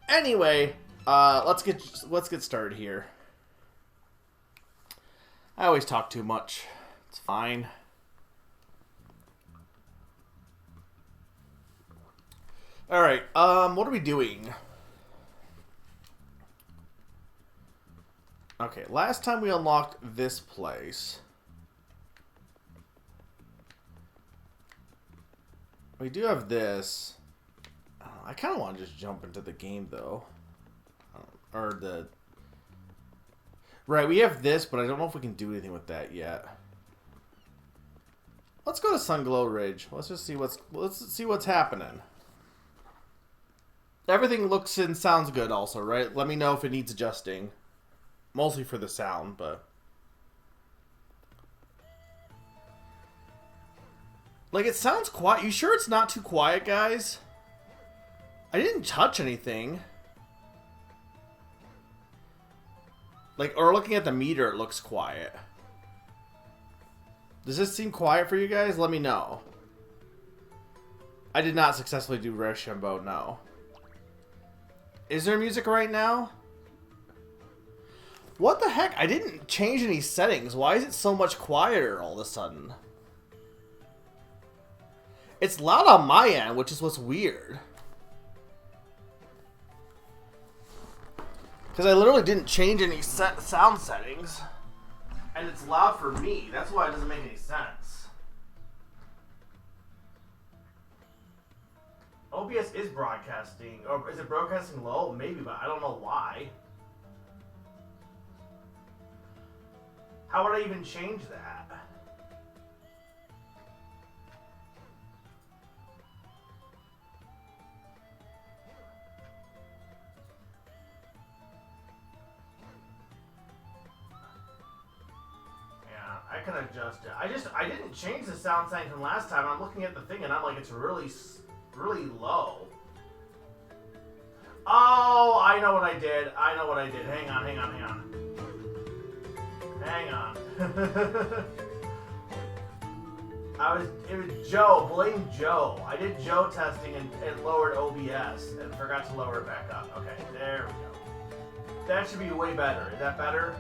Anyway, let's get started here. I always talk too much. It's fine. All right. What are we doing? Okay, last time we unlocked this place. We do have this. I kind of want to just jump into the game, though. Right, we have this, but I don't know if we can do anything with that yet. Let's go to Sunglow Ridge. Let's just see what's happening. Everything looks and sounds good also, right? Let me know if it needs adjusting. Mostly for the sound, but... Like, it sounds quiet. You sure it's not too quiet, guys? I didn't touch anything. Like, or looking at the meter, it looks quiet. Does this seem quiet for you guys? Let me know. I did not successfully do Rochambeau, no. Is there music right now? What the heck? I didn't change any settings. Why is it so much quieter all of a sudden? It's loud on my end, which is what's weird. Because I literally didn't change any sound settings. And it's loud for me. That's why it doesn't make any sense. OBS is broadcasting. Or is it broadcasting low? Maybe, but I don't know why. How would I even change that? I can adjust it. I didn't change the sound setting from last time. I'm looking at the thing and I'm like, it's really low. Oh, I know what I did. Hang on. Hang on. It was Joe. Blame Joe. I did Joe testing and lowered OBS and forgot to lower it back up. Okay, there we go. That should be way better. Is that better?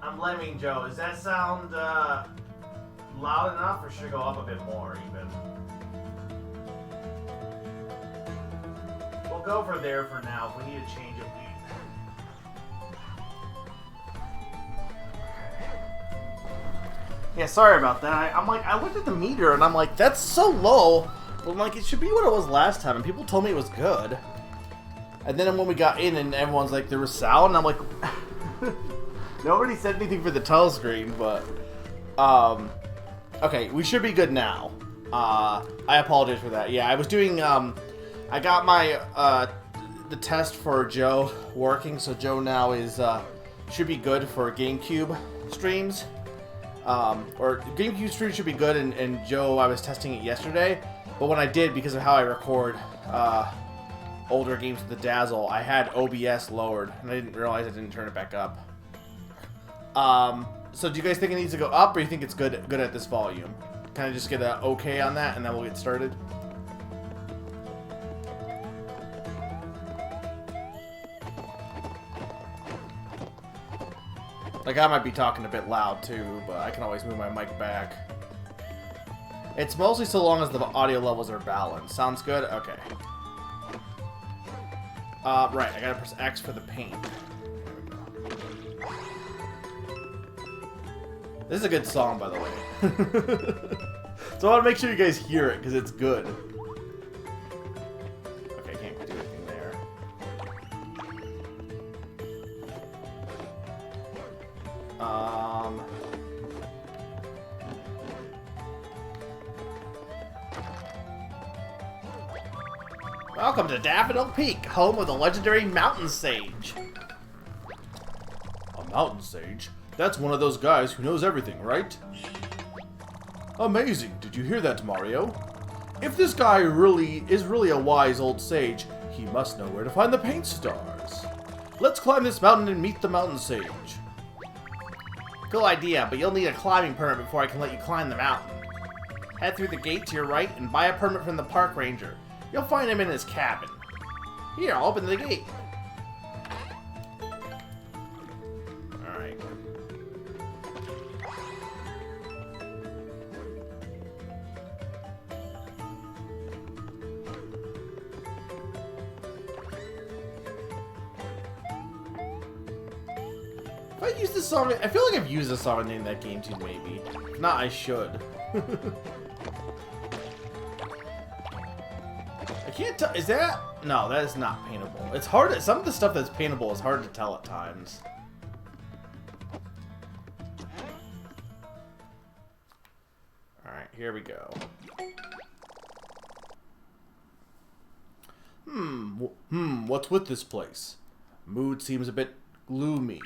I'm blaming Joe. Does that sound loud enough, or should it go up a bit more even? We'll go for there for now. If we need to change it, yeah, sorry about that. I'm like, I looked at the meter and I'm like, that's so low. But I'm like, it should be what it was last time, and people told me it was good. And then when we got in and everyone's like, there was sound, and I'm like... Nobody said anything for the telescreen, but... okay, we should be good now. I apologize for that. Yeah, I was doing... I got my... the test for Joe working, so Joe now is... should be good for GameCube streams. Or GameCube streams should be good, and Joe, I was testing it yesterday. But when I did, because of how I record... older games with the Dazzle, I had OBS lowered, and I didn't realize I didn't turn it back up. So do you guys think it needs to go up, or you think it's good at this volume? Kind of just get a okay on that, and then we'll get started. Like, I might be talking a bit loud too, but I can always move my mic back. It's mostly so long as the audio levels are balanced. Sounds good? Okay. Right, I gotta press X for the paint. This is a good song, by the way. So I want to make sure you guys hear it, because it's good. Okay, I can't do anything there. Welcome to Daffodil Peak, home of the legendary Mountain Sage. A Mountain Sage? That's one of those guys who knows everything, right? Amazing. Did you hear that, Mario? If this guy is really a wise old sage, he must know where to find the paint stars. Let's climb this mountain and meet the Mountain Sage. Cool idea, but you'll need a climbing permit before I can let you climb the mountain. Head through the gate to your right and buy a permit from the park ranger. You'll find him in his cabin. Here, I'll open the gate. Alright. If I use this song, I feel like I've used this song in that game too, maybe. If not, I should. I can't tell. Is that? No, that is not paintable. It's hard. Some of the stuff that's paintable is hard to tell at times. Alright, here we go. What's with this place? Mood seems a bit gloomy.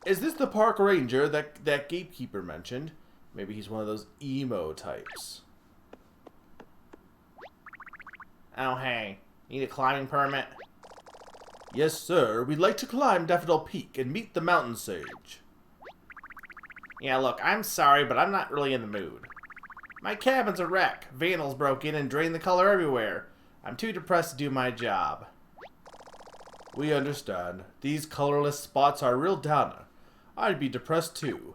Is this the park ranger that gatekeeper mentioned? Maybe he's one of those emo types. Oh, hey. Need a climbing permit? Yes, sir. We'd like to climb Daffodil Peak and meet the mountain sage. Yeah, look, I'm sorry, but I'm not really in the mood. My cabin's a wreck. Vandals broke in and drained the color everywhere. I'm too depressed to do my job. We understand. These colorless spots are a real downer. I'd be depressed too.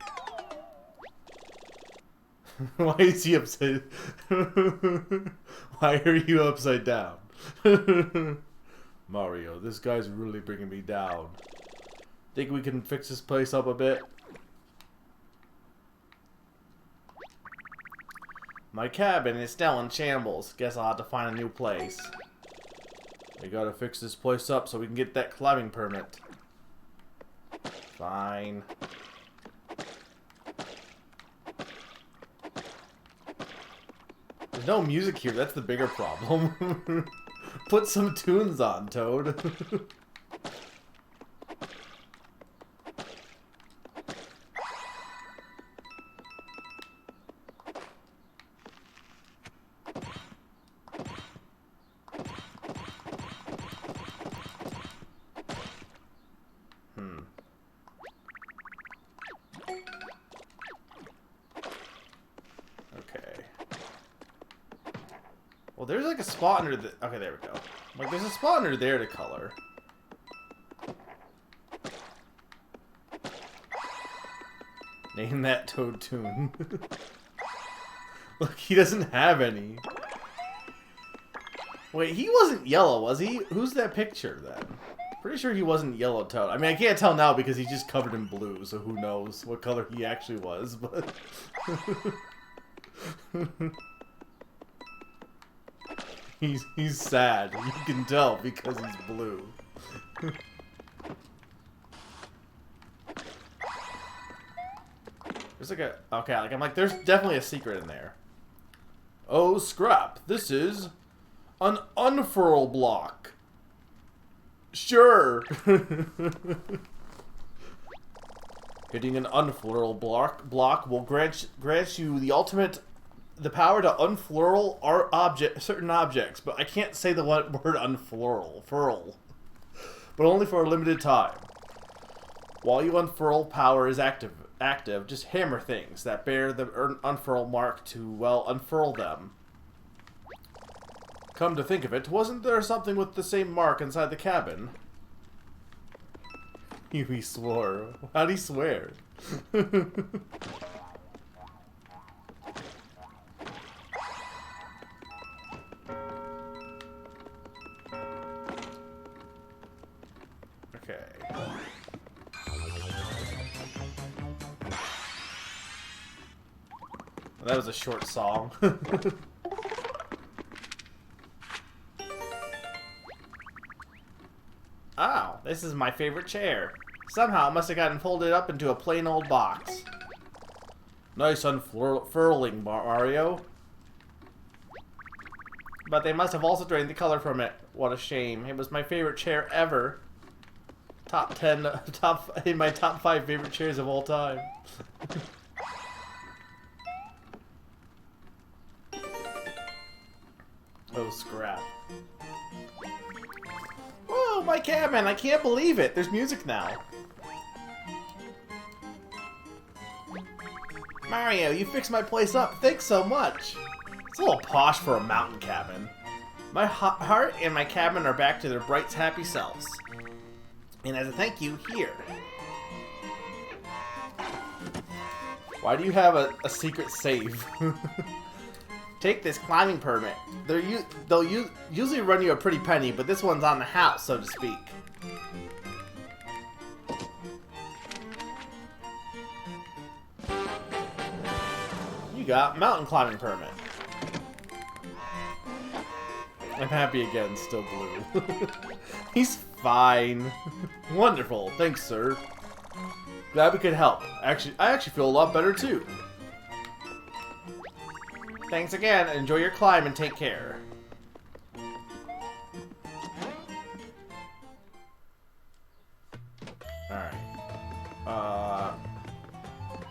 Why is he upside? Why are you upside down? Mario, this guy's really bringing me down. Think we can fix this place up a bit? My cabin is still in shambles. Guess I'll have to find a new place. We gotta fix this place up so we can get that climbing permit. Fine. There's no music here, that's the bigger problem. Put some tunes on, Toad. Well, there's like a spot under the... Okay, there we go. Like, there's a spot under there to color. Name that Toad tune. Look, he doesn't have any. Wait, he wasn't yellow, was he? Who's that picture, then? Pretty sure he wasn't Yellow Toad. I mean, I can't tell now because he's just covered in blue, so who knows what color he actually was, but... He's sad. You can tell because he's blue. There's like a... Okay, like I'm like, there's definitely a secret in there. Oh, scrap. This is an unfurl block. Sure. Hitting an unfurl block will grant you the power to unfurl certain objects, but I can't say the word furl, but only for a limited time. While you unfurl, power is active. Just hammer things that bear the unfurl mark to, well, unfurl them. Come to think of it, wasn't there something with the same mark inside the cabin? He swore. How'd he swear? Okay. Well, that was a short song. Oh, this is my favorite chair. Somehow it must have gotten folded up into a plain old box. Nice unfurling, Mario. But they must have also drained the color from it. What a shame. It was my favorite chair ever. In my top 5 favorite chairs of all time. Oh, scrap. Whoa, my cabin! I can't believe it! There's music now. Mario, you fixed my place up. Thanks so much. It's a little posh for a mountain cabin. My heart and my cabin are back to their bright, happy selves. And as a thank you, here. Why do you have a secret save? Take this climbing permit. They'll usually run you a pretty penny, but this one's on the house, so to speak. You got mountain climbing permit. I'm happy again, still blue. He's fine. Wonderful, thanks, sir. Glad we could help. I actually feel a lot better too. Thanks again. Enjoy your climb and take care. Alright.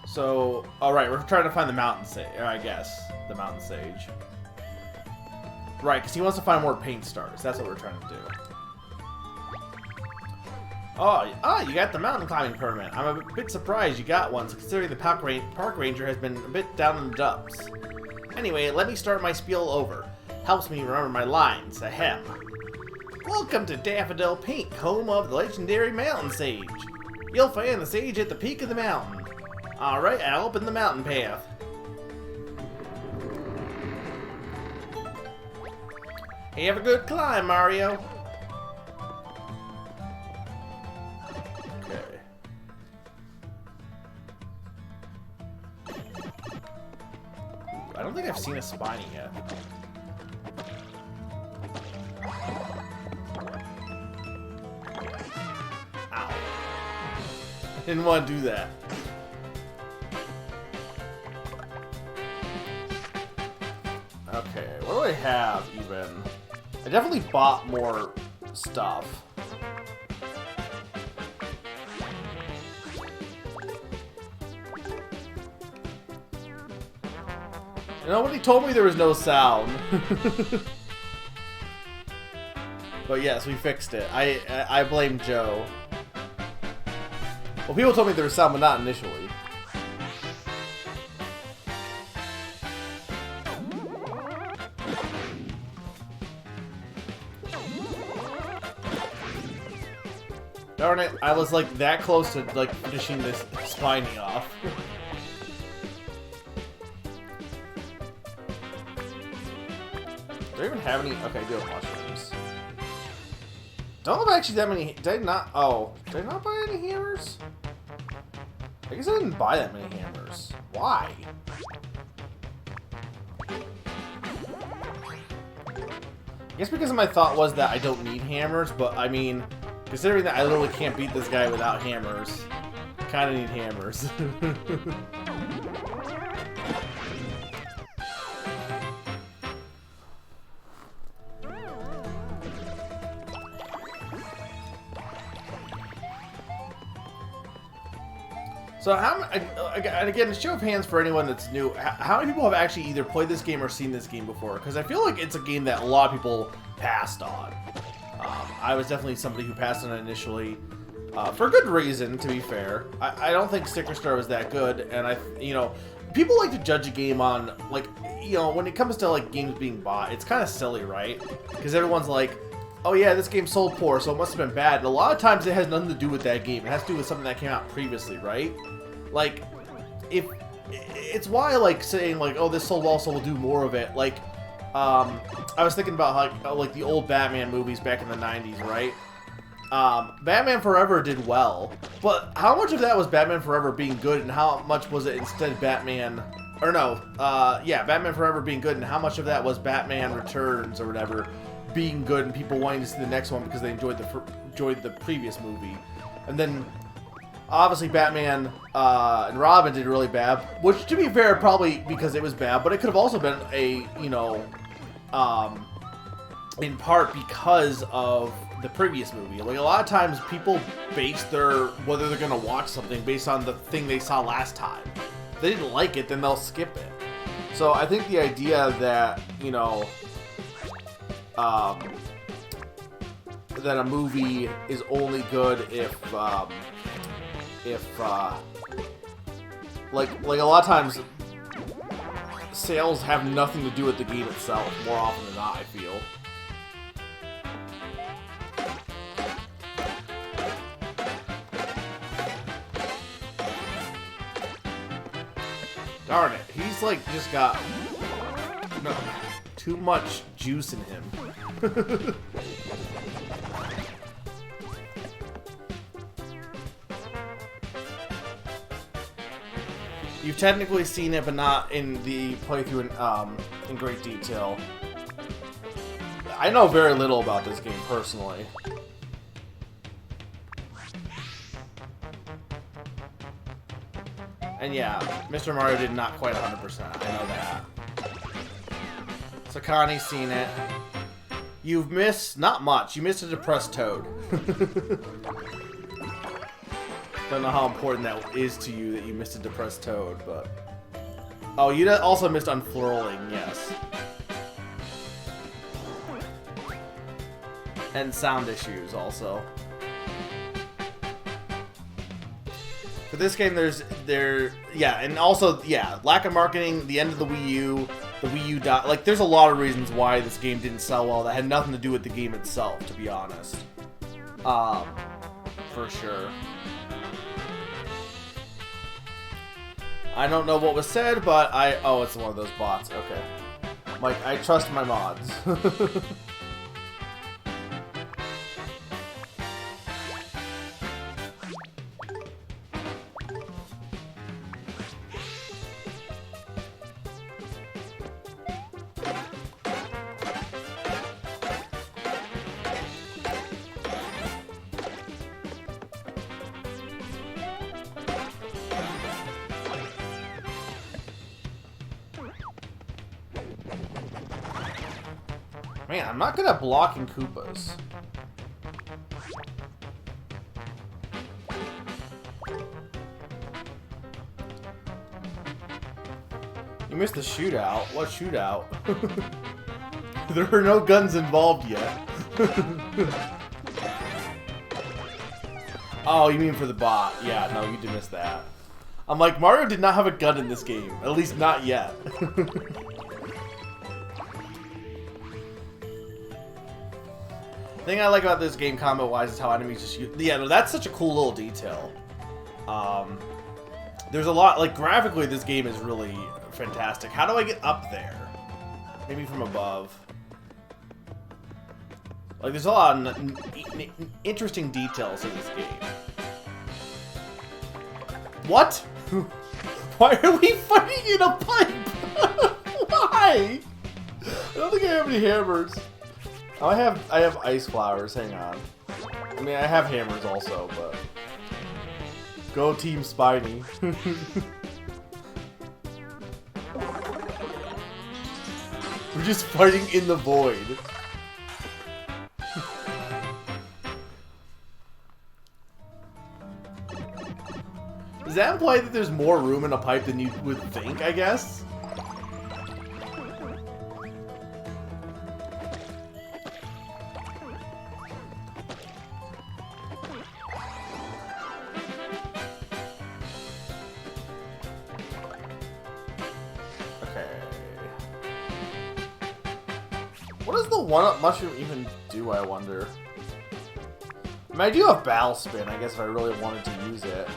So, alright, we're trying to find the mountain sage, I guess. The mountain sage. Right, because he wants to find more paint stars. That's what we're trying to do. Oh, you got the mountain climbing permit. I'm a bit surprised you got one, considering the park ranger has been a bit down in the dumps. Anyway, let me start my spiel over. Helps me remember my lines. Ahem. Welcome to Daffodil Peak, home of the legendary mountain sage. You'll find the sage at the peak of the mountain. Alright, I'll open the mountain path. Hey, have a good climb, Mario. Okay. I don't think I've seen a spiny yet. Ow. I didn't want to do that. Okay, what do I have even? I definitely bought more stuff. Nobody told me there was no sound. But yes, we fixed it. I blame Joe. Well, people told me there was sound, but not initially. Darn it, I was like that close to like finishing this spiny off. Do I even have any? Okay, I do have mushrooms. Don't have actually that many. Did I not? Oh, did I not buy any hammers? I guess I didn't buy that many hammers. Why? I guess because my thought was that I don't need hammers, but I mean, considering that I literally can't beat this guy without hammers, I kind of need hammers. So and again, a show of hands for anyone that's new, how many people have actually either played this game or seen this game before? Because I feel like it's a game that a lot of people passed on. I was definitely somebody who passed on it initially, for good reason, to be fair. I don't think Sticker Star was that good, and people like to judge a game on, like, when it comes to, like, games being bought, it's kind of silly, right? Because everyone's like, oh yeah, this game sold poor, so it must have been bad. And a lot of times it has nothing to do with that game. It has to do with something that came out previously, right? Like, it's why, like, saying, like, oh, this sold well, so we'll do more of it. Like, I was thinking about, like the old Batman movies back in the 90s, right? Batman Forever did well, but how much of that was Batman Forever being good, and how much was it instead Batman... Or no, yeah, Batman Forever being good, and how much of that was Batman Returns, or whatever, being good, and people wanting to see the next one because they enjoyed the previous movie. And then, obviously, Batman and Robin did really bad, which, to be fair, probably because it was bad, but it could have also been a, in part because of the previous movie. Like, a lot of times people base whether they're going to watch something based on the thing they saw last time. If they didn't like it, then they'll skip it. So I think the idea that, that a movie is only good if Like a lot of times, sales have nothing to do with the game itself, more often than not, I feel. Darn it, he's like just got too much juice in him. You've technically seen it, but not in the playthrough in great detail. I know very little about this game personally. And yeah, Mr. Mario did not quite 100%. I know that. Sakani's seen it. You've missed not much. You missed a depressed Toad. Don't know how important that is to you that you missed a depressed Toad, but... Oh, you also missed unfurling, yes. And sound issues, also. For this game, yeah, and also, yeah, lack of marketing, the end of the Wii U, the Wii U died. Like, there's a lot of reasons why this game didn't sell well that had nothing to do with the game itself, to be honest. For sure. I don't know what was said, but oh, it's one of those bots. Okay. Like, I trust my mods. Man, I'm not good at blocking Koopas. You missed the shootout. What shootout? There are no guns involved yet. Oh, you mean for the bot. Yeah, no, you did miss that. I'm like, Mario did not have a gun in this game. At least not yet. The thing I like about this game combat-wise is how enemies just use... Yeah, no, that's such a cool little detail. There's a lot... Like, graphically, this game is really fantastic. How do I get up there? Maybe from above. Like, there's a lot of interesting details in this game. What? Why are we fighting in a pipe? Why? I don't think I have any hammers. Oh, I have ice flowers. Hang on. I mean, I have hammers also, but go Team Spiny. We're just fighting in the void. Does that imply that there's more room in a pipe than you would think, I guess? What does the 1-up mushroom even do, I wonder? I mean, I do have Battle Spin, I guess, if I really wanted to use it.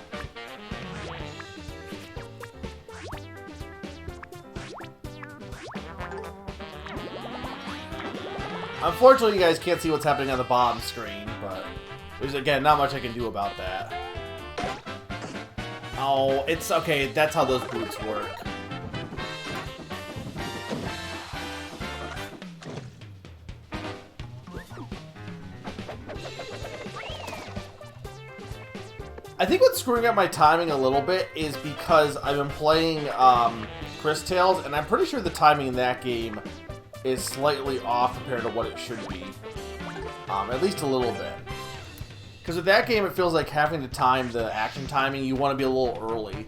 Unfortunately, you guys can't see what's happening on the bottom screen, but there's, again, not much I can do about that. Oh, it's okay, that's how those boots work. I think what's screwing up my timing a little bit is because I've been playing Chris Tales, and I'm pretty sure the timing in that game is slightly off compared to what it should be. At least a little bit. Because with that game, it feels like having to time the action timing, you want to be a little early.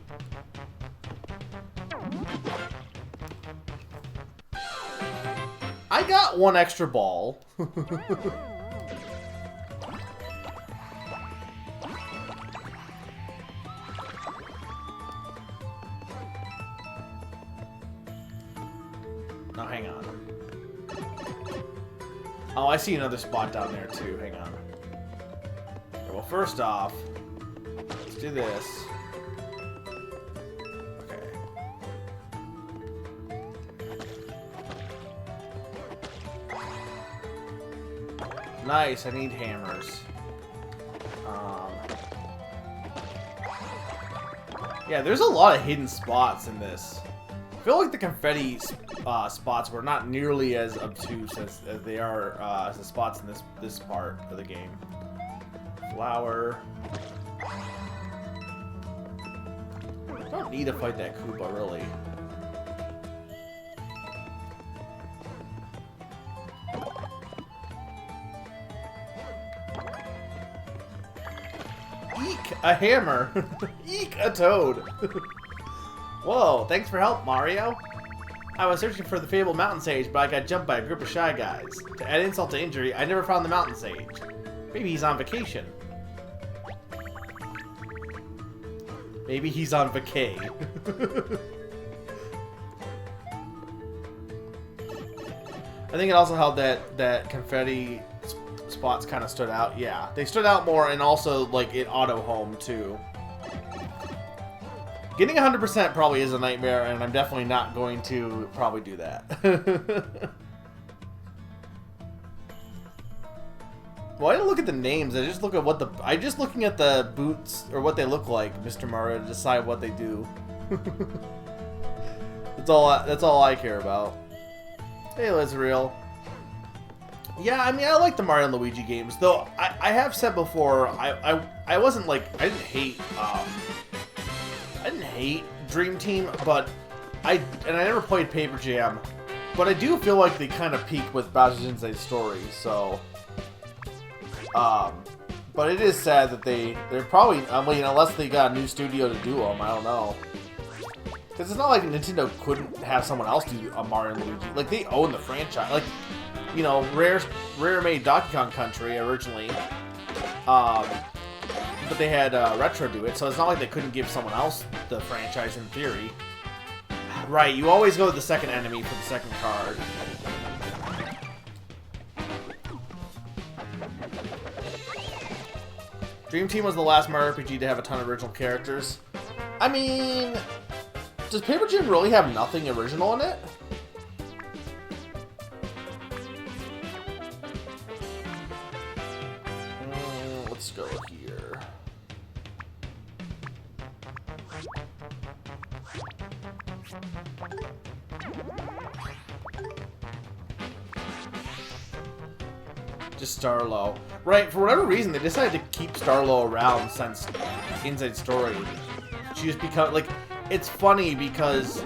I got one extra ball. No, hang on. Oh, I see another spot down there too. Hang on. Okay, well, first off, let's do this. Okay. Nice, I need hammers. Yeah, there's a lot of hidden spots in this. I feel like the confetti spots were not nearly as obtuse as they are as the spots in this part of the game. Flower. I don't need to fight that Koopa, really. Eek! A hammer! Eek! A toad! Whoa, thanks for help, Mario. I was searching for the fabled mountain sage, but I got jumped by a group of shy guys. To add insult to injury, I never found the mountain sage. Maybe he's on vacation. Maybe he's on vacay. I think it also helped that confetti spots kind of stood out. Yeah, they stood out more, and also like it auto home too. Getting 100% probably is a nightmare, and I'm definitely not going to probably do that. Well, I didn't look at the names. I just look at what the. I'm just looking at the boots or what they look like, Mr. Mario, to decide what they do. That's all I care about. Hey, Lizreal. Yeah, I mean, I like the Mario and Luigi games, though. I have said before, I wasn't like I didn't hate Dream Team, but I never played Paper Jam, but I do feel like they kind of peaked with Bowser's Inside Story, so. But it is sad that they're probably, I mean, unless they got a new studio to do them, I don't know. Because it's not like Nintendo couldn't have someone else do a Mario and Luigi. Like, they own the franchise. Like, you know, Rare made Donkey Kong Country originally. But they had Retro do it, so it's not like they couldn't give someone else the franchise in theory. Right, you always go to the second enemy for the second card. Dream Team was the last Mario RPG to have a ton of original characters. I mean, does Paper Jam really have nothing original in it? Let's go here. Just Starlo. Right, for whatever reason, they decided to keep Starlo around since Inside Story. She just become, like, it's funny because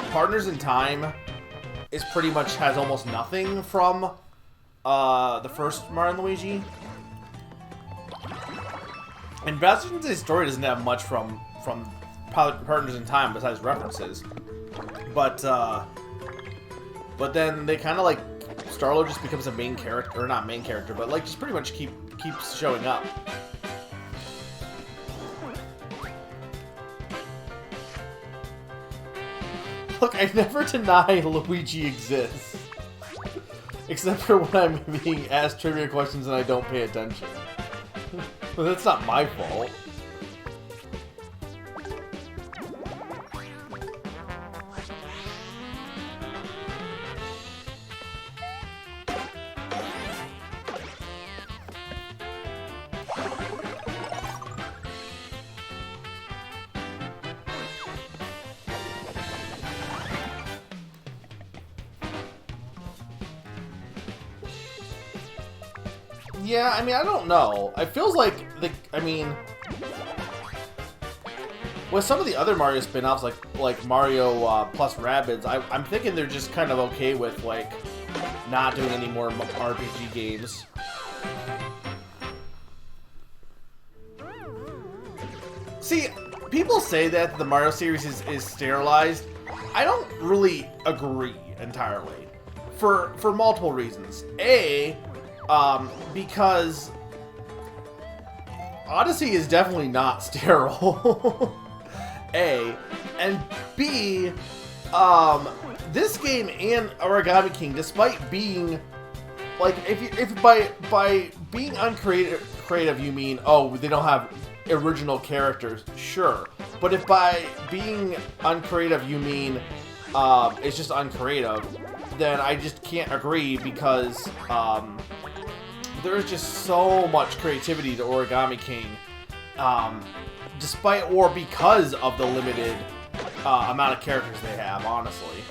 Partners in Time is pretty much has almost nothing from the first Mario and Luigi. And Bowser's Inside Story doesn't have much from Partners in Time besides references. But then they kind of like Starlo just becomes a main character, or not main character, but like just pretty much keeps showing up. Look, I never deny Luigi exists. Except for when I'm being asked trivia questions and I don't pay attention. But that's not my fault. Yeah, I mean, I don't know. It feels like with some of the other Mario spin-offs, like Mario plus Rabbids, I'm thinking they're just kind of okay with, like, not doing any more RPG games. See, people say that the Mario series is sterilized. I don't really agree entirely. For multiple reasons. A, because Odyssey is definitely not sterile. A, and B, this game and Origami King, despite being like, if by being creative you mean, oh, they don't have original characters, sure. But if by being uncreative you mean it's just uncreative, then I just can't agree, because there's just so much creativity to Origami King, despite or because of the limited amount of characters they have, honestly.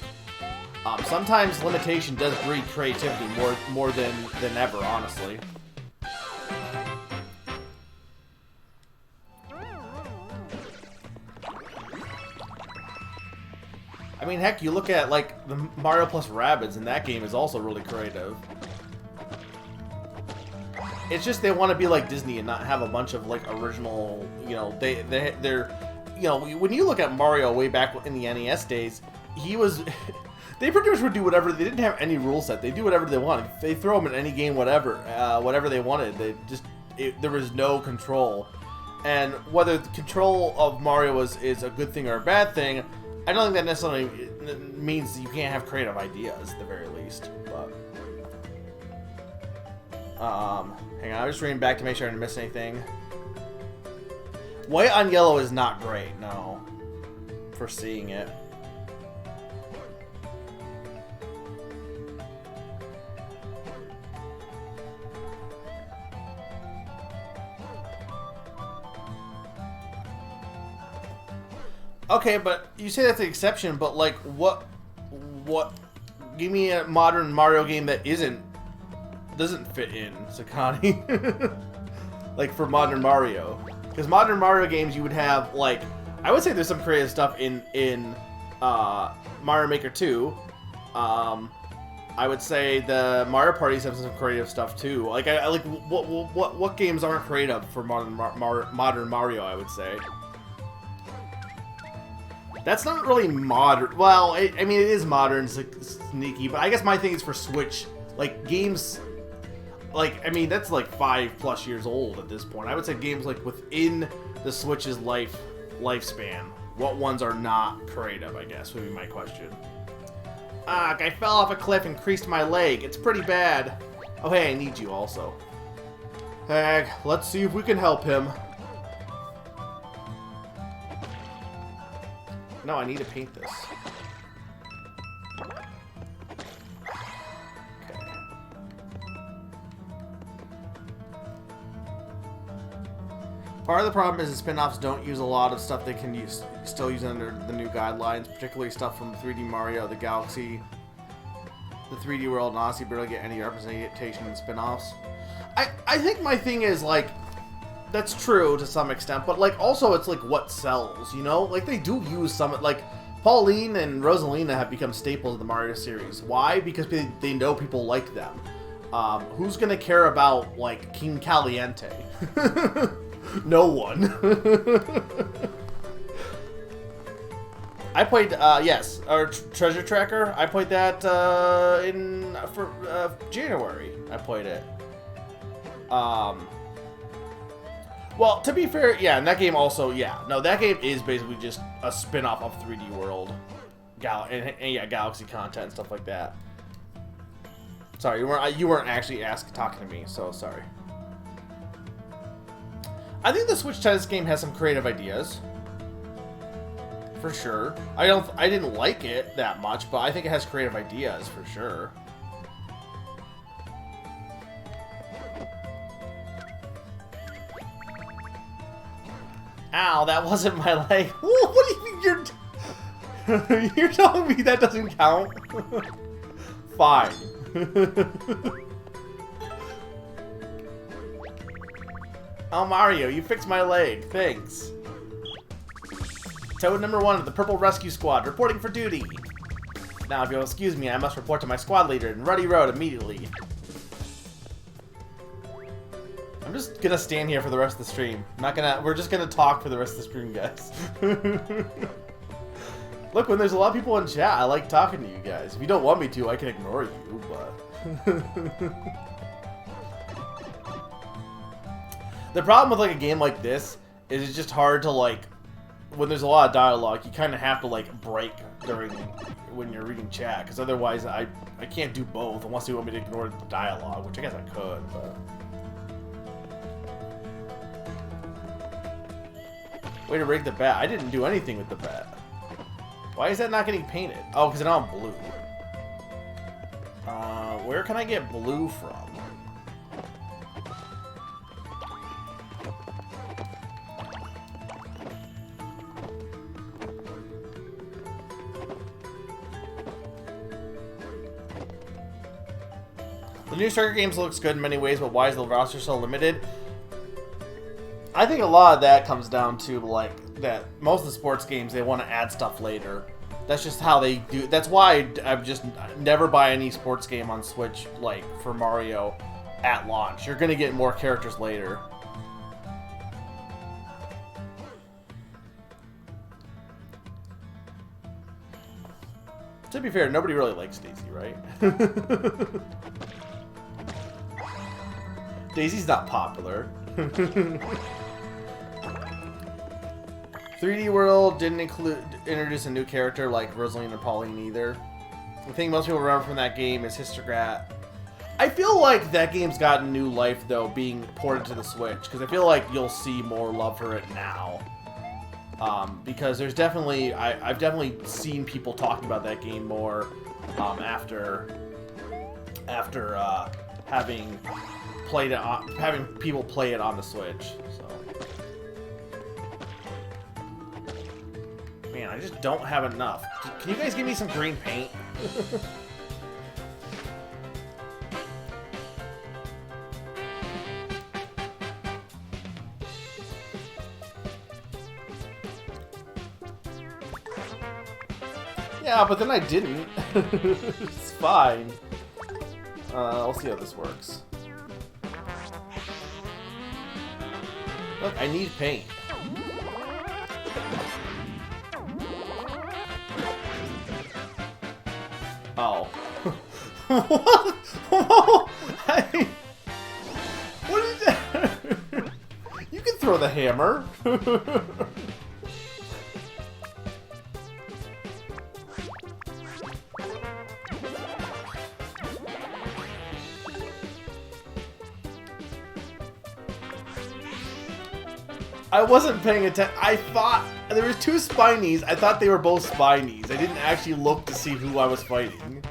Sometimes limitation does breed creativity more than ever, honestly. I mean, heck, you look at, like, the Mario plus Rabbids, and that game is also really creative. It's just they want to be like Disney and not have a bunch of, like, original, you know, they're, you know, when you look at Mario way back in the NES days, he was, they pretty much would do whatever, they didn't have any rule set, they do whatever they wanted. They throw them in any game, whatever they wanted, there was no control. And whether the control of Mario is a good thing or a bad thing, I don't think that necessarily means you can't have creative ideas, at the very least. But hang on, I'm just reading back to make sure I didn't miss anything. White on yellow is not great, no. For seeing it. Okay, but you say that's the exception, but like, what, give me a modern Mario game that doesn't fit in, Sakani. Like, for modern Mario. Because modern Mario games, you would have, like, I would say there's some creative stuff in Mario Maker 2. I would say the Mario parties have some creative stuff too. Like, I like, what games aren't creative for modern Mario, I would say. That's not really modern. Well, I mean, it is modern, sneaky, but I guess my thing is for Switch. Like, games, like, I mean, that's like 5+ years old at this point. I would say games like within the Switch's lifespan. What ones are not creative, I guess, would be my question. I fell off a cliff and creased my leg. It's pretty bad. Oh, hey, I need you also. Hag, let's see if we can help him. No, I need to paint this. Okay. Part of the problem is the spin-offs don't use a lot of stuff they can still use under the new guidelines, particularly stuff from 3D Mario, the Galaxy, the 3D World, and Odyssey barely get any representation in spin-offs. I think my thing is, like, that's true to some extent, but, like, also it's, like, what sells, you know? Like, they do use some, like, Pauline and Rosalina have become staples of the Mario series. Why? Because they know people like them. Who's gonna care about, like, King Caliente? No one. I played, yes, our Treasure Tracker. I played that, for January. I played it. Well, to be fair, yeah, and that game also, yeah. No, that game is basically just a spin-off of 3D World. And yeah, Galaxy content and stuff like that. Sorry, you weren't actually talking to me, so sorry. I think the Switch Tennis game has some creative ideas. For sure. I didn't like it that much, but I think it has creative ideas, for sure. Ow, that wasn't my leg. What do you mean you're telling me that doesn't count? Fine. Oh, Mario, you fixed my leg. Thanks. Toad number 1 of the Purple Rescue Squad, reporting for duty. Now, if you'll excuse me, I must report to my squad leader in Ruddy Road immediately. I'm just gonna stand here for the rest of the stream. We're just gonna talk for the rest of the stream, guys. Look, when there's a lot of people in chat, I like talking to you guys. If you don't want me to, I can ignore you, but... The problem with, like, a game like this is it's just hard to, like, when there's a lot of dialogue, you kind of have to like break during when you're reading chat, because otherwise I can't do both unless you want me to ignore the dialogue, which I guess I could, but. Way to rig the bat. I didn't do anything with the bat. Why is that not getting painted? Oh, because now I'm blue. Where can I get blue from? The new Striker games looks good in many ways, but why is the roster so limited? I think a lot of that comes down to, like, that most of the sports games, they want to add stuff later. That's just how they do. That's why I've just never buy any sports game on Switch, like, for Mario at launch. You're going to get more characters later. To be fair, nobody really likes Daisy, right? Daisy's not popular. 3D World didn't introduce a new character like Rosaline or Pauline either. The thing most people remember from that game is Histograt. I feel like that game's gotten new life, though, being ported to the Switch, because I feel like you'll see more love for it now. Because there's definitely, I've definitely seen people talking about that game more after having played it on, having people play it on the Switch. So. Man, I just don't have enough. Can you guys give me some green paint? Yeah, but then I didn't. It's fine. We'll see how this works. Look, I need paint. Oh. What? What is that? You can throw the hammer. I wasn't paying attention. I thought there was two Spinies. I thought they were both Spinies. I didn't actually look to see who I was fighting.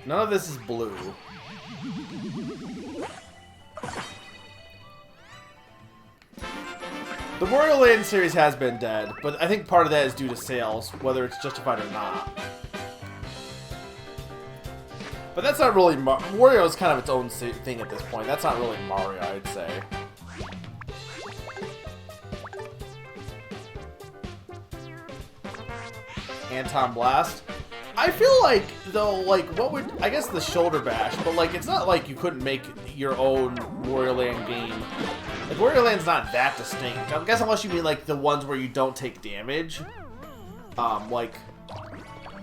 None of this is blue. The Wario Land series has been dead, but I think part of that is due to sales, whether it's justified or not. But that's not really Wario is kind of its own thing at this point. That's not really Mario, I'd say. Anton Blast. I feel like, though, like, what would... I guess the Shoulder Bash, but, like, it's not like you couldn't make your own Wario Land game. Like, Wario Land's not that distinct. I guess unless you mean, like, the ones where you don't take damage. Like...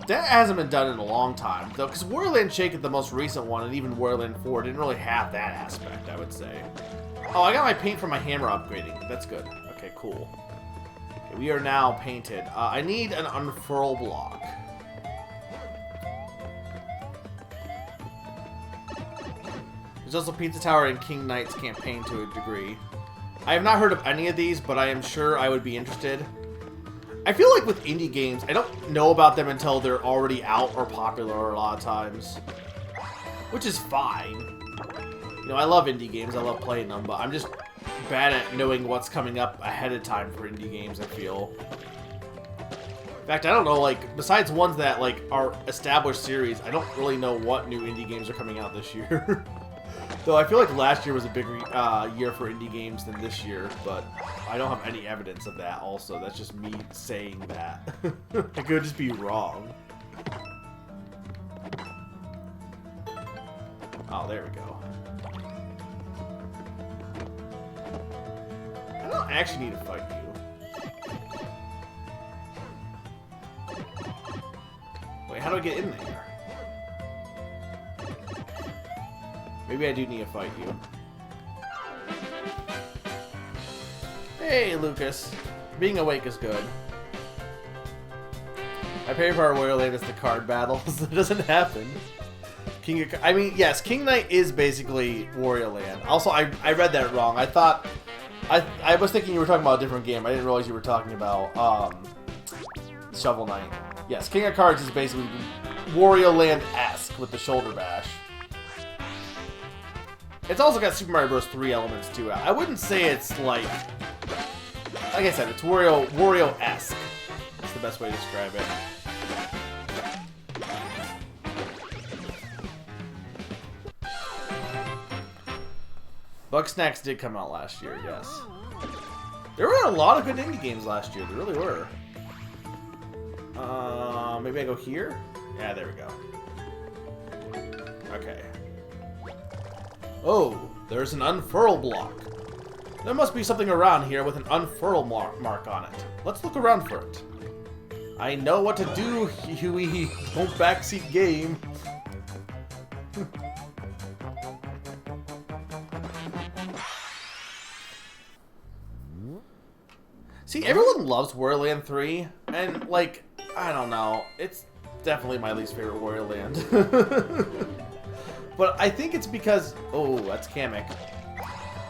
That hasn't been done in a long time, though, because Wario Land Shake is the most recent one, and even Wario Land 4 didn't really have that aspect, I would say. Oh, I got my paint from my hammer upgrading. That's good. Okay, cool. Okay, we are now painted. I need an unfurl block. There's also Pizza Tower and King Knight's campaign to a degree. I have not heard of any of these, but I am sure I would be interested. I feel like with indie games, I don't know about them until they're already out or popular a lot of times. Which is fine. You know, I love indie games, I love playing them, but I'm just bad at knowing what's coming up ahead of time for indie games, I feel. In fact, I don't know, like, besides ones that, like, are established series, I don't really know what new indie games are coming out this year. Though I feel like last year was a bigger year for indie games than this year, but I don't have any evidence of that also. That's just me saying that. I could just be wrong. Oh, there we go. I don't actually need to fight you. Wait, how do I get in there? Maybe I do need to fight you. Hey, Lucas. Being awake is good. My favorite part of Warrior Land is the card battles. It doesn't happen. I mean, yes, King Knight is basically Warrior Land. Also, I read that wrong. I thought... I was thinking you were talking about a different game. I didn't realize you were talking about Shovel Knight. Yes, King of Cards is basically Warrior Land-esque with the shoulder bash. It's also got Super Mario Bros. 3 elements to it. I wouldn't say it's like I said, it's Wario-esque. That's the best way to describe it. Bugsnax did come out last year, yes. There were a lot of good indie games last year. There really were. Maybe I go here? Yeah, there we go. Okay. Oh, there's an unfurl block. There must be something around here with an unfurl mark on it. Let's look around for it. I know what to do, Huey. Don't backseat game. See, everyone loves Warrior Land 3, and, like, I don't know. It's definitely my least favorite Warrior Land. But I think it's because... Oh, that's Kamek.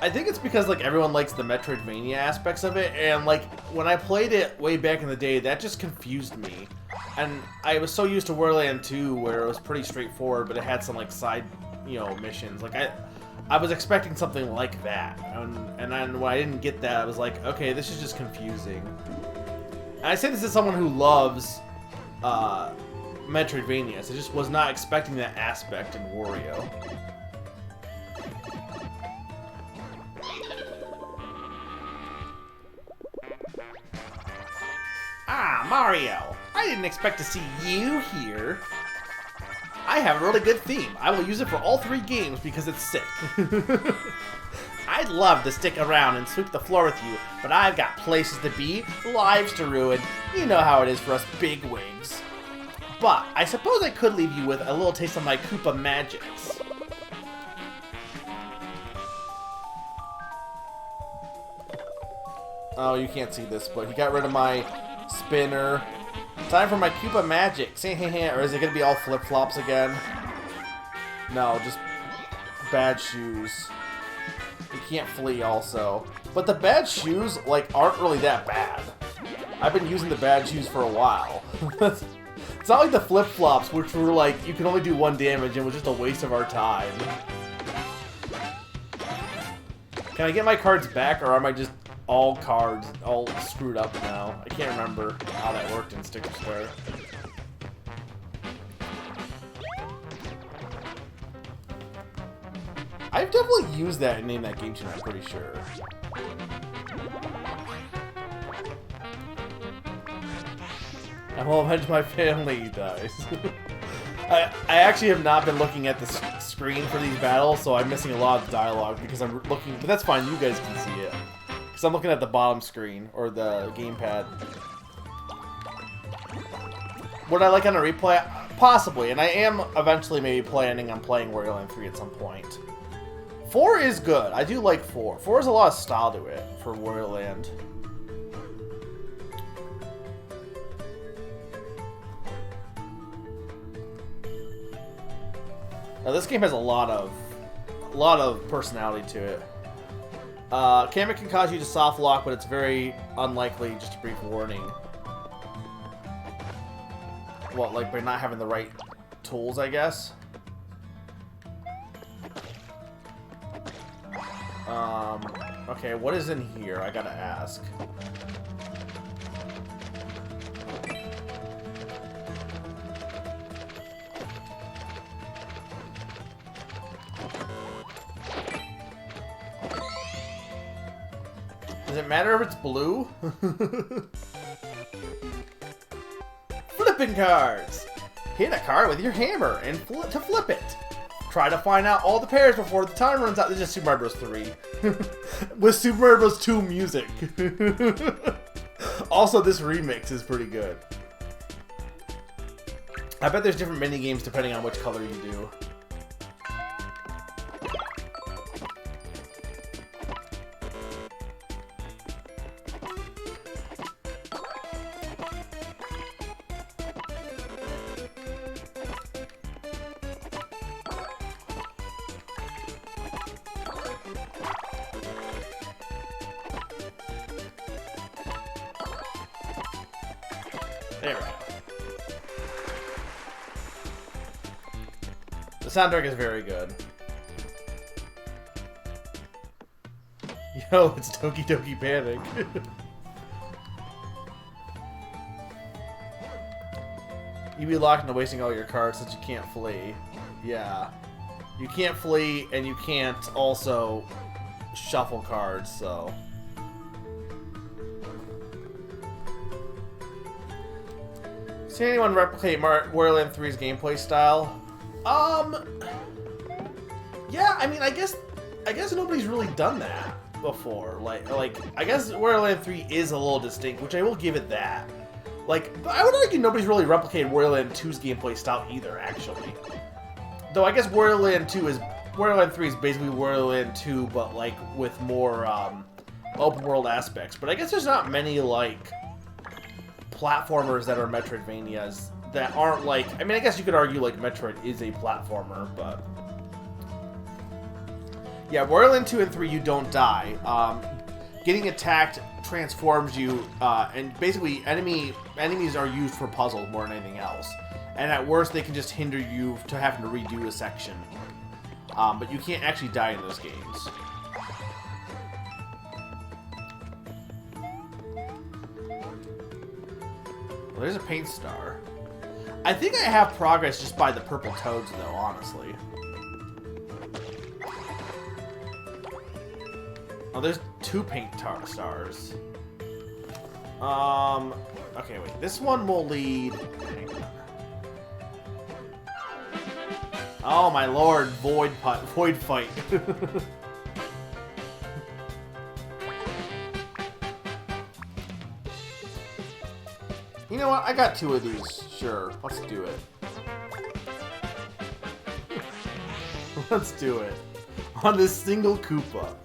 I think it's because, like, everyone likes the Metroidvania aspects of it, and, like, when I played it way back in the day, that just confused me. And I was so used to Warrior Land 2, where it was pretty straightforward, but it had some, like, side, you know, missions. Like, I was expecting something like that, and then when I didn't get that, I was like, okay, this is just confusing. And I say this as someone who loves Metroidvanias. I just was not expecting that aspect in Wario. Ah, Mario! I didn't expect to see you here. I have a really good theme. I will use it for all 3 games because it's sick. I'd love to stick around and sweep the floor with you, but I've got places to be, lives to ruin. You know how it is for us bigwigs. But I suppose I could leave you with a little taste of my Koopa magics. Oh, you can't see this, but he got rid of my spinner. Time for my Koopa magics. Or is it going to be all flip-flops again? No, just bad shoes. You can't flee also. But the bad shoes, like, aren't really that bad. I've been using the bad shoes for a while. It's not like the flip-flops, which were like, you can only do 1 damage and was just a waste of our time. Can I get my cards back, or am I just all cards, all screwed up now? I can't remember how that worked in Sticker Star. I've definitely used that in Name That Game Tune, I'm pretty sure. I will avenge my family, he dies. I actually have not been looking at the screen for these battles, so I'm missing a lot of dialogue because I'm looking, but that's fine, you guys can see it. Because I'm looking at the bottom screen, or the gamepad. Would I like on a replay? Possibly, and I am eventually maybe planning on playing Wario Land 3 at some point. 4 is good. I do like 4. 4 has a lot of style to it for Wario Land. Now this game has a lot of personality to it. Kamek can cause you to soft lock, but it's very unlikely. Just a brief warning. What, like by not having the right tools, I guess? Okay, what is in here? I gotta ask. Does it matter if it's blue? Flipping cards! Hit a card with your hammer and flip it. Try to find out all the pairs before the time runs out. This is just Super Mario Bros. 3. With Super Mario Bros. 2 music. Also, this remix is pretty good. I bet there's different mini games depending on which color you do. There we go. The soundtrack is very good. Yo, it's Doki Doki Panic. You be locked into wasting all your cards since you can't flee. Yeah. You can't flee, and you can't also shuffle cards, so... See anyone replicate Borderlands 3's gameplay style? Yeah, I mean, I guess nobody's really done that before. Like, I guess Borderlands 3 is a little distinct, which I will give it that. Like, but I would argue nobody's really replicated Borderlands 2's gameplay style either, actually. Though I guess Borderlands 3 is basically Borderlands 2, but like with more open world aspects. But I guess there's not many like platformers that are Metroidvanias that aren't like. I mean, I guess you could argue like Metroid is a platformer, but yeah, Borderlands 2 and 3 you don't die. Getting attacked transforms you, and basically enemies are used for puzzles more than anything else. And at worst, they can just hinder you to having to redo a section. But you can't actually die in those games. Well, there's a paint star. I think I have progress just by the purple toads, though, honestly. Oh, there's 2 paint stars. Okay, wait. This one will lead... Hang on. Oh my lord, void fight. You know what? I got 2 of these. Sure, let's do it. Let's do it. On this single Koopa.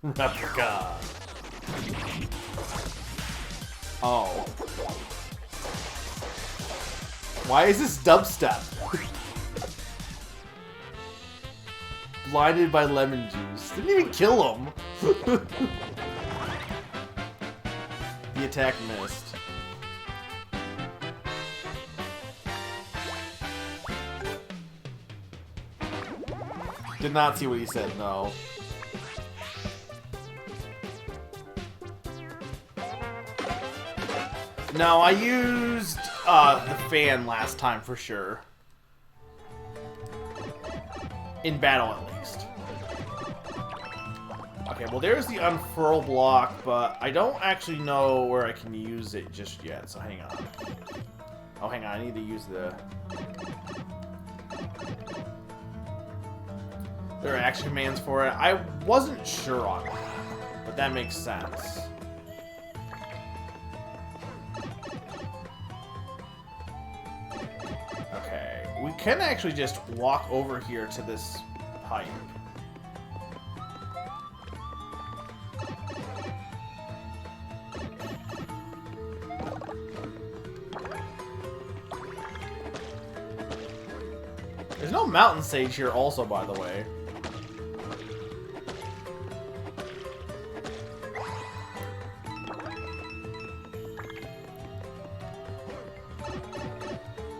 Replica. Oh. Why is this dubstep? Blinded by lemon juice. Didn't even kill him. The attack missed. Did not see what he said, no. No, I used the fan last time for sure. In battle, at least. Okay, well, there's the unfurl block, but I don't actually know where I can use it just yet, so hang on. Oh, hang on, I need to use the... There are action commands for it. I wasn't sure on that, but that makes sense. Okay, we can actually just walk over here to this pipe. There's no mountain sage here also, by the way.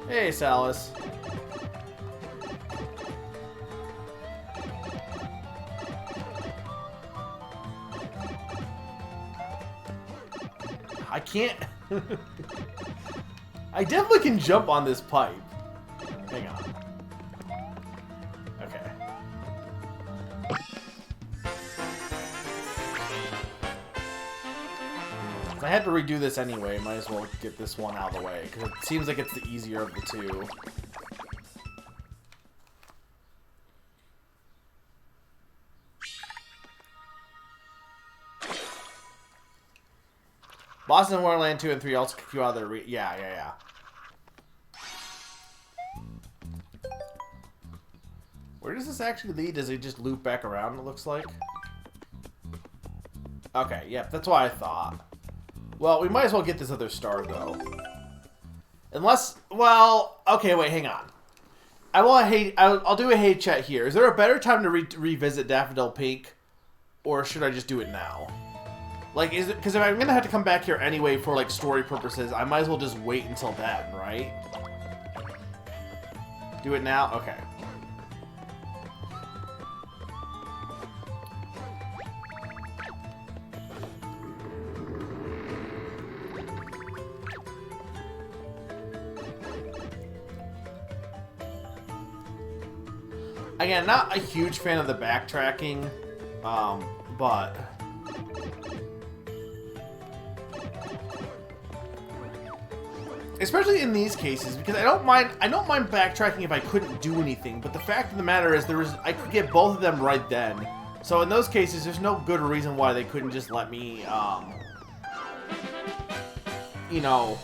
Hey, Salas. I can't... I definitely can jump on this pipe. Hang on. Okay. If I had to redo this anyway, might as well get this one out of the way, because it seems like it's the easier of the two. Boston Wonderland 2 and 3 also kick you out of the yeah. Where does this actually lead? Does it just loop back around, it looks like? Okay, yep, that's what I thought. Well, we might as well get this other star, though. Unless, well, okay, wait, hang on. I'll do a hate chat here. Is there a better time to revisit Daffodil Peak? Or should I just do it now? Like, is it... Because if I'm gonna have to come back here anyway for, like, story purposes, I might as well just wait until then, right? Do it now? Okay. Again, not a huge fan of the backtracking, but... Especially in these cases, because I don't mind backtracking if I couldn't do anything, but the fact of the matter is I could get both of them right then. So in those cases, there's no good reason why they couldn't just let me, you know...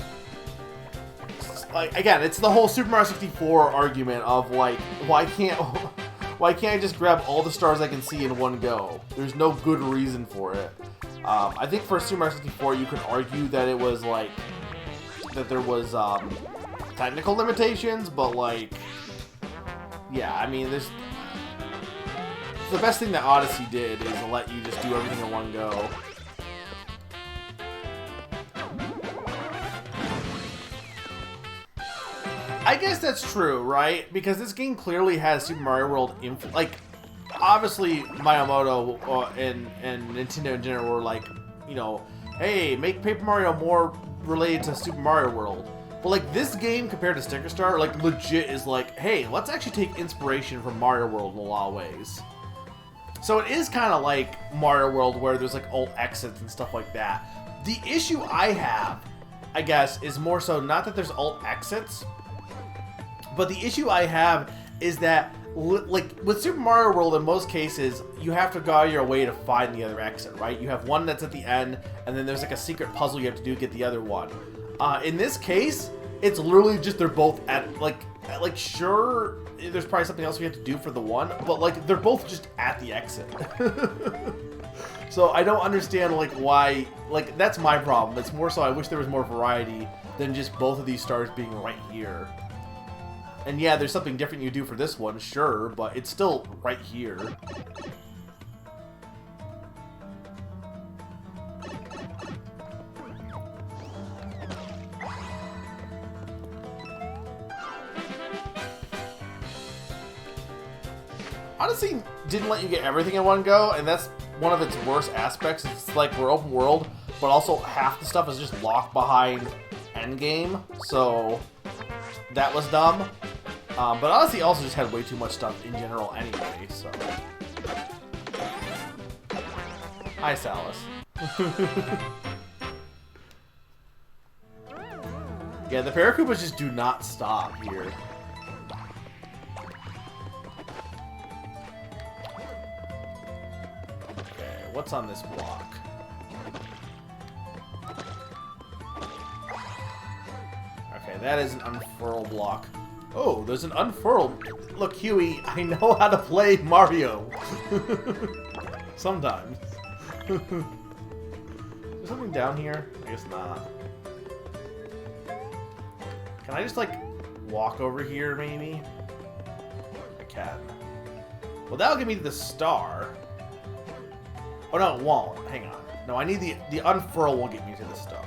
Like, again, it's the whole Super Mario 64 argument of, like, why can't I just grab all the stars I can see in one go? There's no good reason for it. I think for Super Mario 64, you could argue that it was, like, that there was, technical limitations, but, like, yeah, I mean, the best thing that Odyssey did is let you just do everything in one go. I guess that's true, right? Because this game clearly has Super Mario World like, obviously Miyamoto and Nintendo in general were like, you know, hey, make Paper Mario more related to Super Mario World. But like this game compared to Sticker Star, like legit is like, hey, let's actually take inspiration from Mario World in a lot of ways. So it is kind of like Mario World where there's like alt exits and stuff like that. The issue I have, I guess, is more so not that there's alt exits, but the issue I have is that, like, with Super Mario World, in most cases, you have to go out of your way to find the other exit, right? You have one that's at the end, and then there's, like, a secret puzzle you have to do to get the other one. In this case, it's literally just they're both at, like, sure, there's probably something else we have to do for the one, but, like, they're both just at the exit. So I don't understand, like, why, like, that's my problem. It's more so I wish there was more variety than just both of these stars being right here. And yeah, there's something different you do for this one, sure, but it's still right here. Odyssey didn't let you get everything in one go, and that's one of its worst aspects. It's like we're open world, but also half the stuff is just locked behind endgame, so that was dumb. But Odyssey also just had way too much stuff in general anyway, so... Hi, Salis. Yeah, the Paracoopas just do not stop here. Okay, what's on this block? Okay, that is an unfurl block. Oh, there's an unfurled... Look, Huey, I know how to play Mario. Sometimes. Is there something down here? I guess not. Can I just, like, walk over here, maybe? I can. Well, that'll get me to the star. Oh, no, it won't. Hang on. No, I need the unfurl will get me to the star.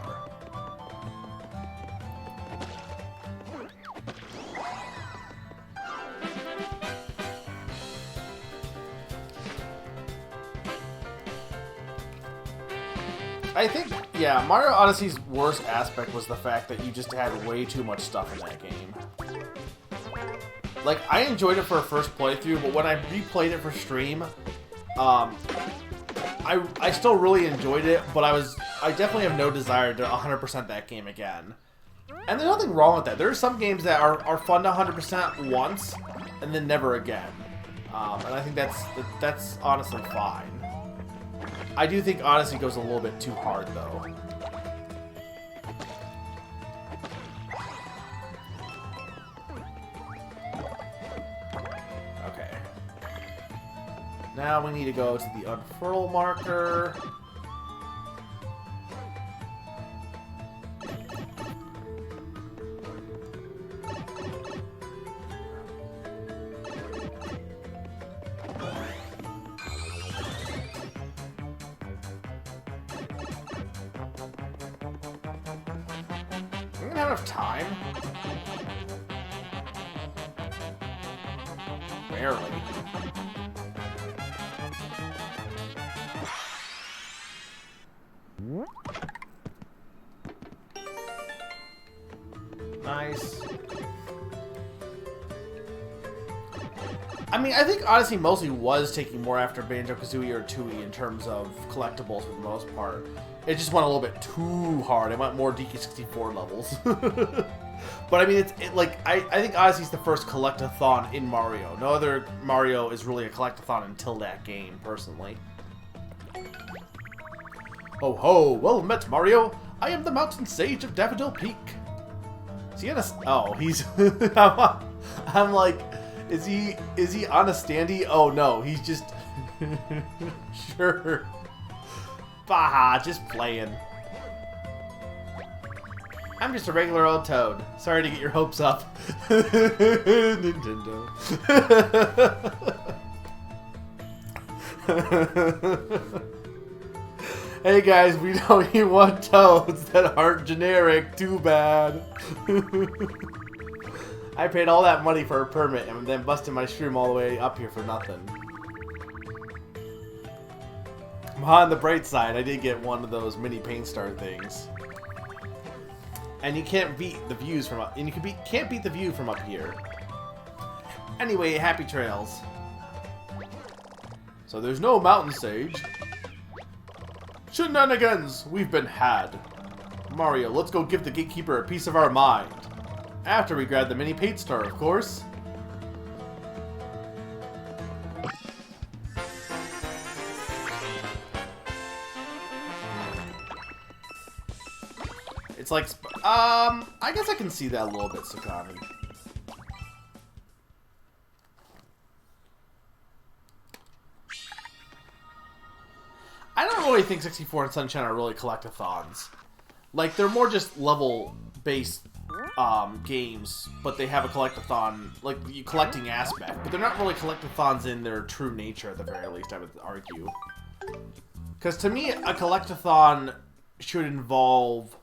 I think, yeah, Mario Odyssey's worst aspect was the fact that you just had way too much stuff in that game. Like, I enjoyed it for a first playthrough, but when I replayed it for stream, I still really enjoyed it, but I definitely have no desire to 100% that game again. And there's nothing wrong with that. There are some games that are fun to 100% once, and then never again. And I think that's honestly fine. I do think Odyssey goes a little bit too hard, though. Okay. Now we need to go to the unfurl marker. even have enough time? Barely. Nice. I mean, I think Odyssey mostly was taking more after Banjo-Kazooie or Tooie in terms of collectibles for the most part. It just went a little bit too hard. It went more DK64 levels. But I mean, I think Odyssey's the first collectathon in Mario. No other Mario is really a collectathon until that game, personally. Ho ho! Well met, Mario! I am the Mountain Sage of Daffodil Peak. Is he on a... Oh, he's... I'm like... Is he on a standee? Oh no, he's just... Sure. Baha, just playing. I'm just a regular old Toad. Sorry to get your hopes up. Nintendo. Hey guys, we know you want Toads that aren't generic. Too bad. I paid all that money for a permit and then busted my shroom all the way up here for nothing. On the bright side, I did get one of those mini paint star things. And you can't beat the views from up, and can't beat the view from up here. Anyway, happy trails. So there's no Mountain Sage. Shenanigans! We've been had. Mario, let's go give the gatekeeper a piece of our mind. After we grab the mini paint star, of course. It's like, I guess I can see that a little bit, Sakami. I don't really think 64 and Sunshine are really collectathons. Like, they're more just level-based games, but they have a collectathon, like, the collecting aspect. But they're not really collectathons in their true nature, at the very least, I would argue. Because to me, a collectathon should involve,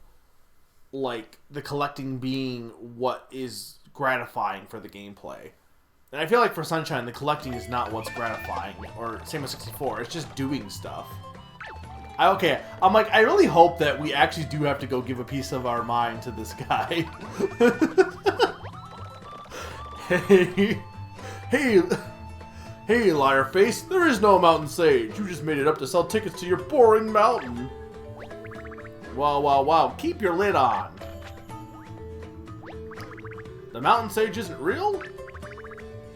like, the collecting being what is gratifying for the gameplay. And I feel like for Sunshine, the collecting is not what's gratifying, or same with 64, it's just doing stuff. Okay, I'm like, I really hope that we actually do have to go give a piece of our mind to this guy. Hey, liar face, there is no Mountain Sage. You just made it up to sell tickets to your boring mountain. Wow, keep your lid on. The Mountain Sage isn't real?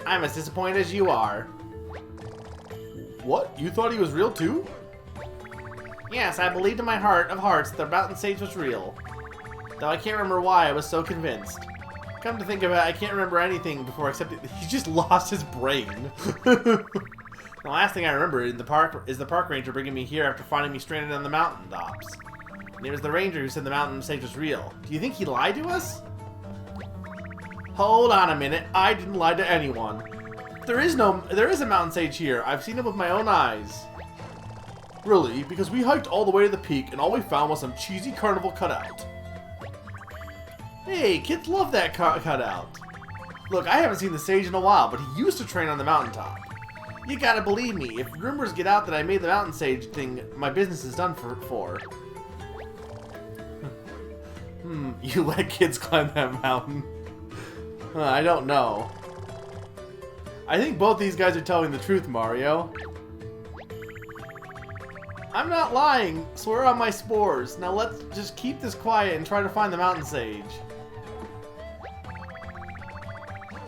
I'm as disappointed as you are. What? You thought he was real too? Yes, I believed in my heart of hearts that the Mountain Sage was real. Though I can't remember why I was so convinced. Come to think of it, I can't remember anything before except he just lost his brain. The last thing I remember in the park is the park ranger bringing me here after finding me stranded on the mountain tops. And it was the ranger who said the Mountain Sage was real. Do you think he lied to us? Hold on a minute, I didn't lie to anyone. There is a Mountain Sage here. I've seen him with my own eyes. Really? Because we hiked all the way to the peak and all we found was some cheesy carnival cutout. Hey, kids love that cutout. Look, I haven't seen the Sage in a while, but he used to train on the mountaintop. You gotta believe me, if rumors get out that I made the Mountain Sage thing, my business is done for. You let kids climb that mountain? I don't know. I think both these guys are telling the truth, Mario. I'm not lying. Swear on my spores. Now let's just keep this quiet and try to find the Mountain Sage.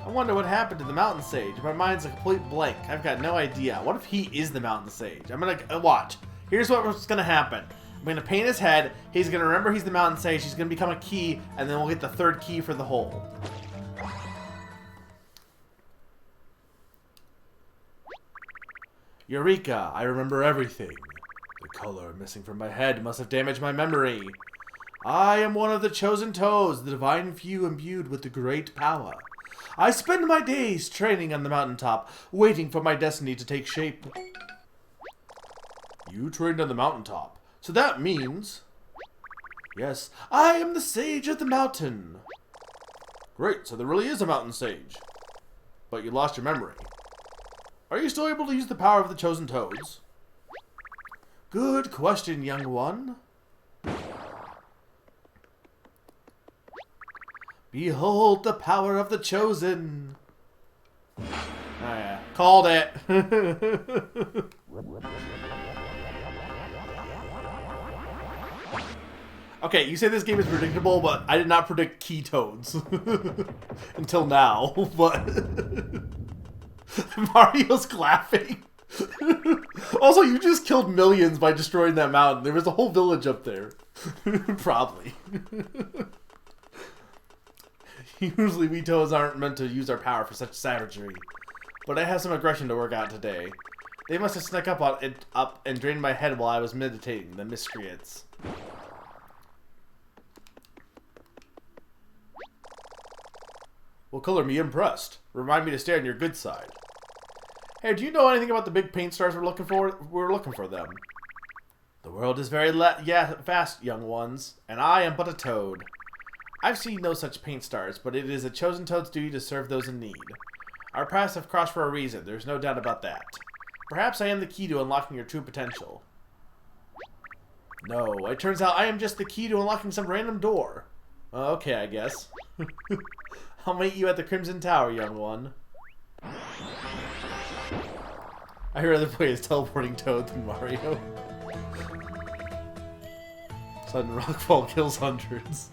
I wonder what happened to the Mountain Sage. My mind's a complete blank. I've got no idea. What if he is the Mountain Sage? I'm gonna watch. Here's what's gonna happen. I'm gonna paint his head. He's gonna remember he's the Mountain Sage. He's gonna become a key, and then we'll get the third key for the hole. Eureka! I remember everything. The color missing from my head must have damaged my memory. I am one of the chosen toads, the divine few imbued with the great power. I spend my days training on the mountaintop, waiting for my destiny to take shape. You trained on the mountaintop, so that means... Yes, I am the Sage of the Mountain. Great, so there really is a mountain sage. But you lost your memory. Are you still able to use the power of the chosen toads? Good question, young one. Behold the power of the chosen. Oh yeah, called it. Okay, you say this game is predictable, but I did not predict key toads until now. But Mario's laughing. Also, you just killed millions by destroying that mountain. There was a whole village up there. Probably. Usually we toads aren't meant to use our power for such savagery. But I have some aggression to work out today. They must have snuck up and drained my head while I was meditating, the miscreants. Will color me impressed. Remind me to stay on your good side. Hey, do you know anything about the big paint stars we're looking for? We're looking for them. The world is very vast, young ones, and I am but a toad. I've seen no such paint stars, but it is a chosen toad's duty to serve those in need. Our paths have crossed for a reason, there's no doubt about that. Perhaps I am the key to unlocking your true potential. No, it turns out I am just the key to unlocking some random door. Okay, I guess. I'll meet you at the Crimson Tower, young one. I rather play as teleporting toad than Mario. Sudden rockfall kills hundreds.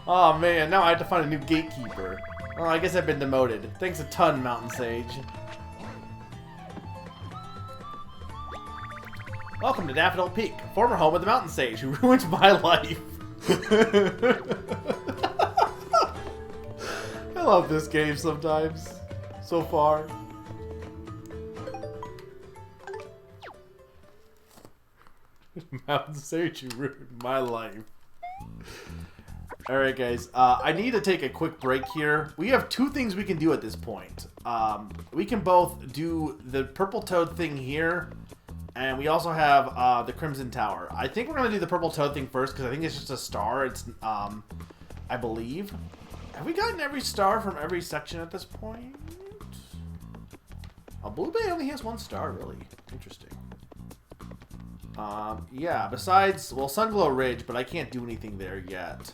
Oh man, now I have to find a new gatekeeper. Oh, I guess I've been demoted. Thanks a ton, Mountain Sage. Welcome to Daffodil Peak, former home of the Mountain Sage, who ruined my life. I love this game sometimes. So far. Mountain Sage, you ruined my life. Alright guys, I need to take a quick break here. We have two things we can do at this point. We can both do the purple toad thing here, and we also have the Crimson Tower. I think we're going to do the purple toad thing first, because I think it's just a star. It's, I believe. Have we gotten every star from every section at this point? Blue Bay only has one star, really. Interesting. Yeah, besides, well, Sunglow Ridge, but I can't do anything there yet.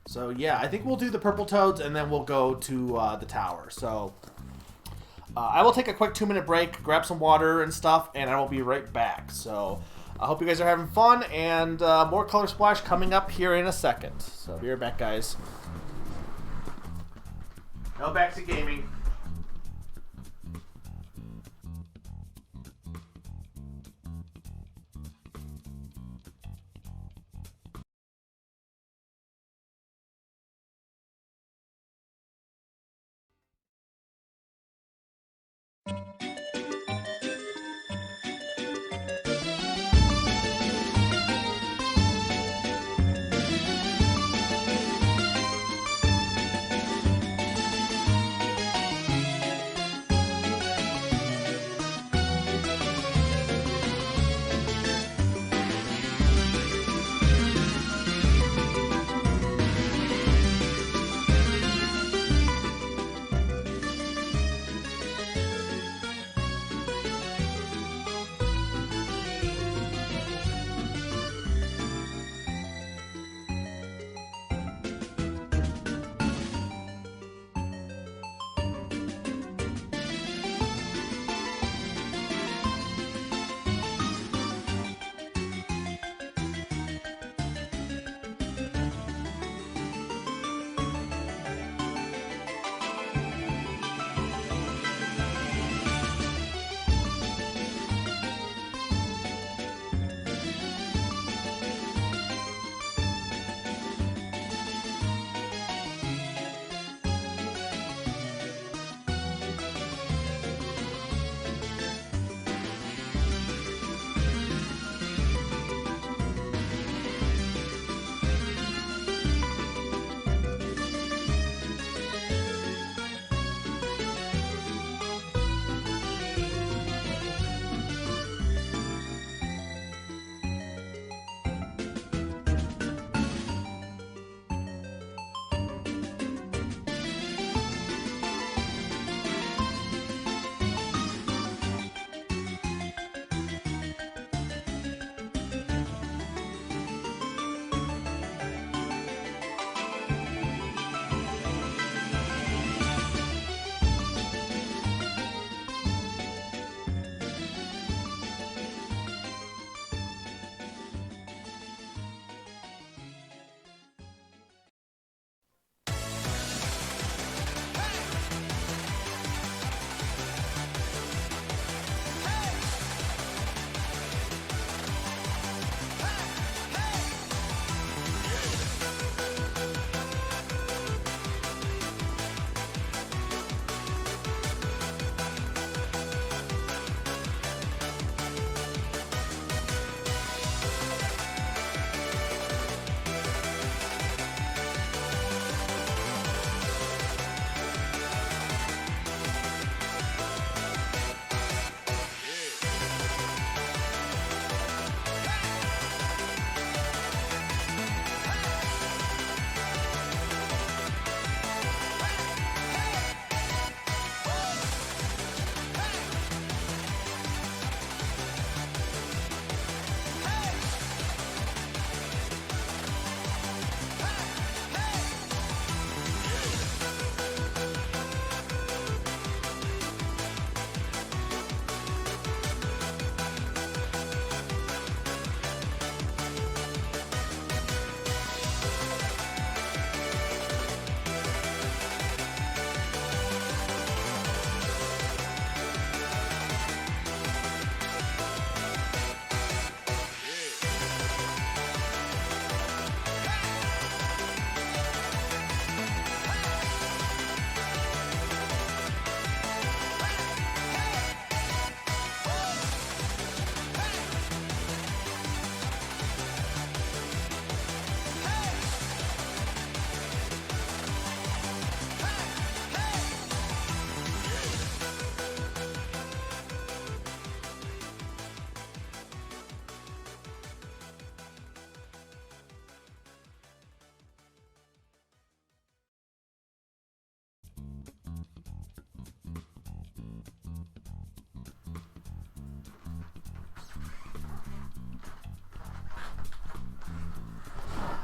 So, yeah, I think we'll do the purple toads, and then we'll go to the tower. So, I will take a quick 2-minute break, grab some water and stuff, and I will be right back. So, I hope you guys are having fun, and more Color Splash coming up here in a second. So, be right back, guys. No backseat gaming.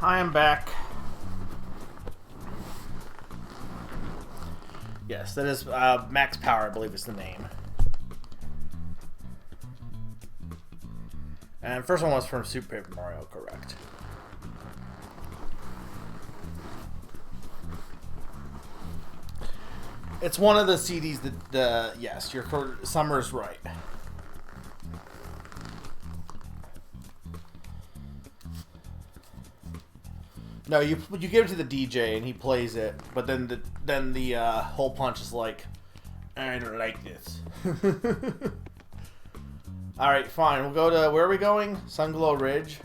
I am back. Yes, that is Max Power, I believe is the name. And first one was from Super Paper Mario, correct. It's one of the CDs that, yes, Summer's right. No, you give it to the DJ and he plays it, but then the hole punch is like, I don't like this. All right, fine. We'll go to, where are we going? Sunglow Ridge.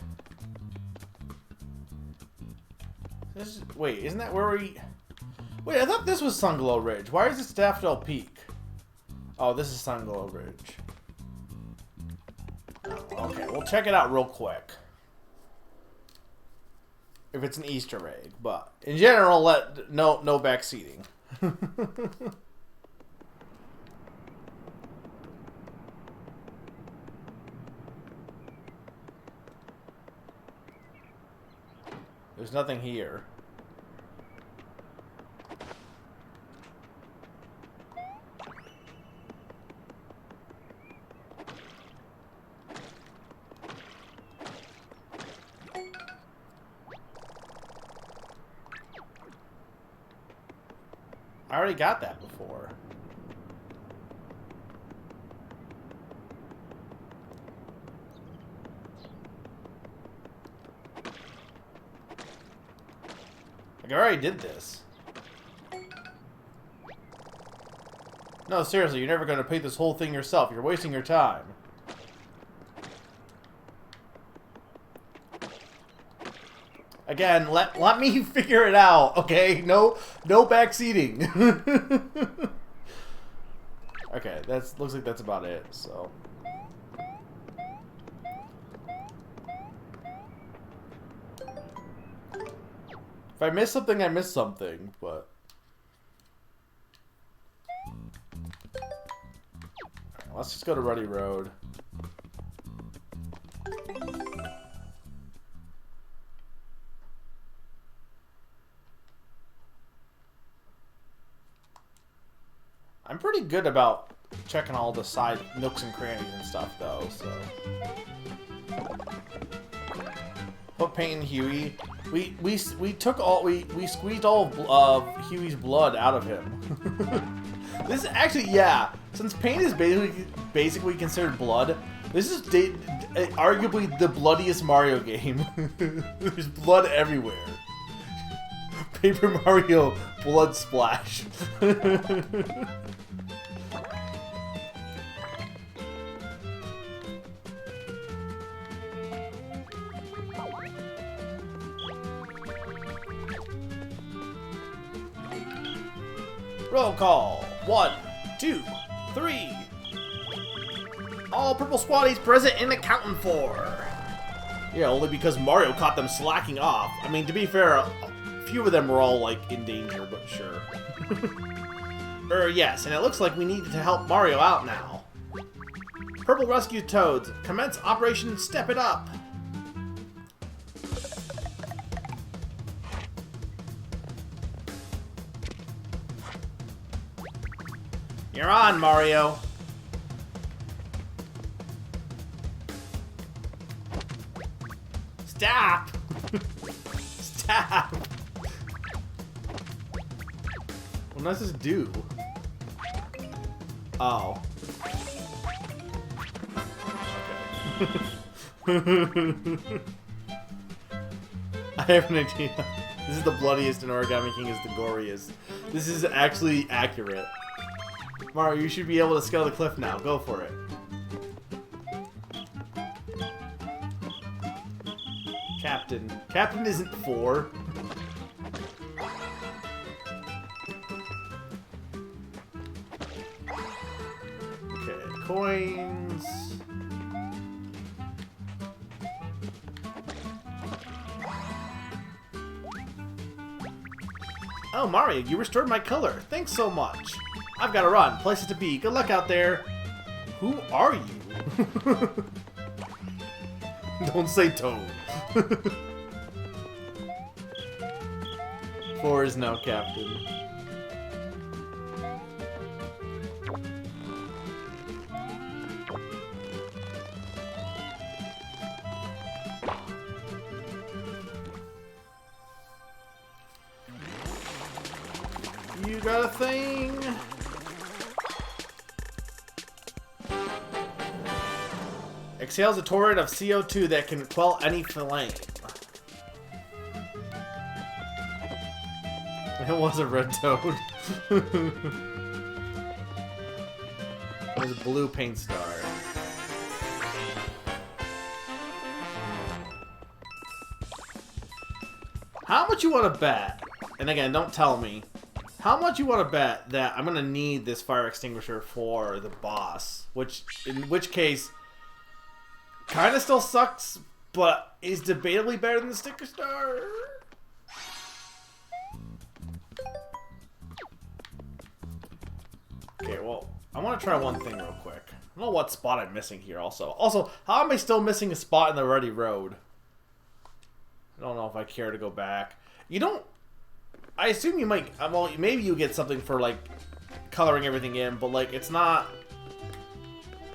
Wait, isn't that where we? Wait, I thought this was Sunglow Ridge. Why is it Daffodil Peak? Oh, this is Sunglow Ridge. Okay, we'll check it out real quick. If it's an Easter egg, but in general, no back seating. There's nothing here. I already got that before. Like, I already did this. No, seriously, you're never going to paint this whole thing yourself. You're wasting your time. Again, let me figure it out, okay? No backseating. Okay, looks like that's about it, so. If I miss something, I miss something, but. Alright, let's just go to Ruddy Road. I'm pretty good about checking all the side nooks and crannies and stuff, though, so. Put paint in Huey. We took all we squeezed all of Huey's blood out of him. This is actually, yeah. Since paint is basically considered blood, this is arguably the bloodiest Mario game. There's blood everywhere. Paper Mario blood splash. Roll call. 1, 2, 3. All purple squaddies present and accounting for. Yeah, only because Mario caught them slacking off. I mean, to be fair, a few of them were all, like, in danger, but sure. Yes, and it looks like we need to help Mario out now. Purple Rescue Toads, commence Operation Step It Up. You're on, Mario. Stop! Stop! What does this do? Oh. Okay. I have an idea. This is the bloodiest and Origami King is the goriest. This is actually accurate. Mario, you should be able to scale the cliff now. Go for it. Captain. Captain isn't 4. Okay, coins. Oh, Mario, you restored my color. Thanks so much. I've got to run. Places to be. Good luck out there. Who are you? Don't say Toad. 4 is now captain. You got a thing. Exhales a torrent of CO2 that can quell any flame. It was a red toad. It was a blue paint star. How much you want to bet? And again, don't tell me. How much you want to bet that I'm gonna need this fire extinguisher for the boss? In which case, kind of still sucks, but is debatably better than the sticker star. Okay, well, I want to try one thing real quick. I don't know what spot I'm missing here. Also, how am I still missing a spot in the Ready Road? I don't know if I care to go back. You don't. I assume you might, well, maybe you get something for, like, coloring everything in, but, like, it's not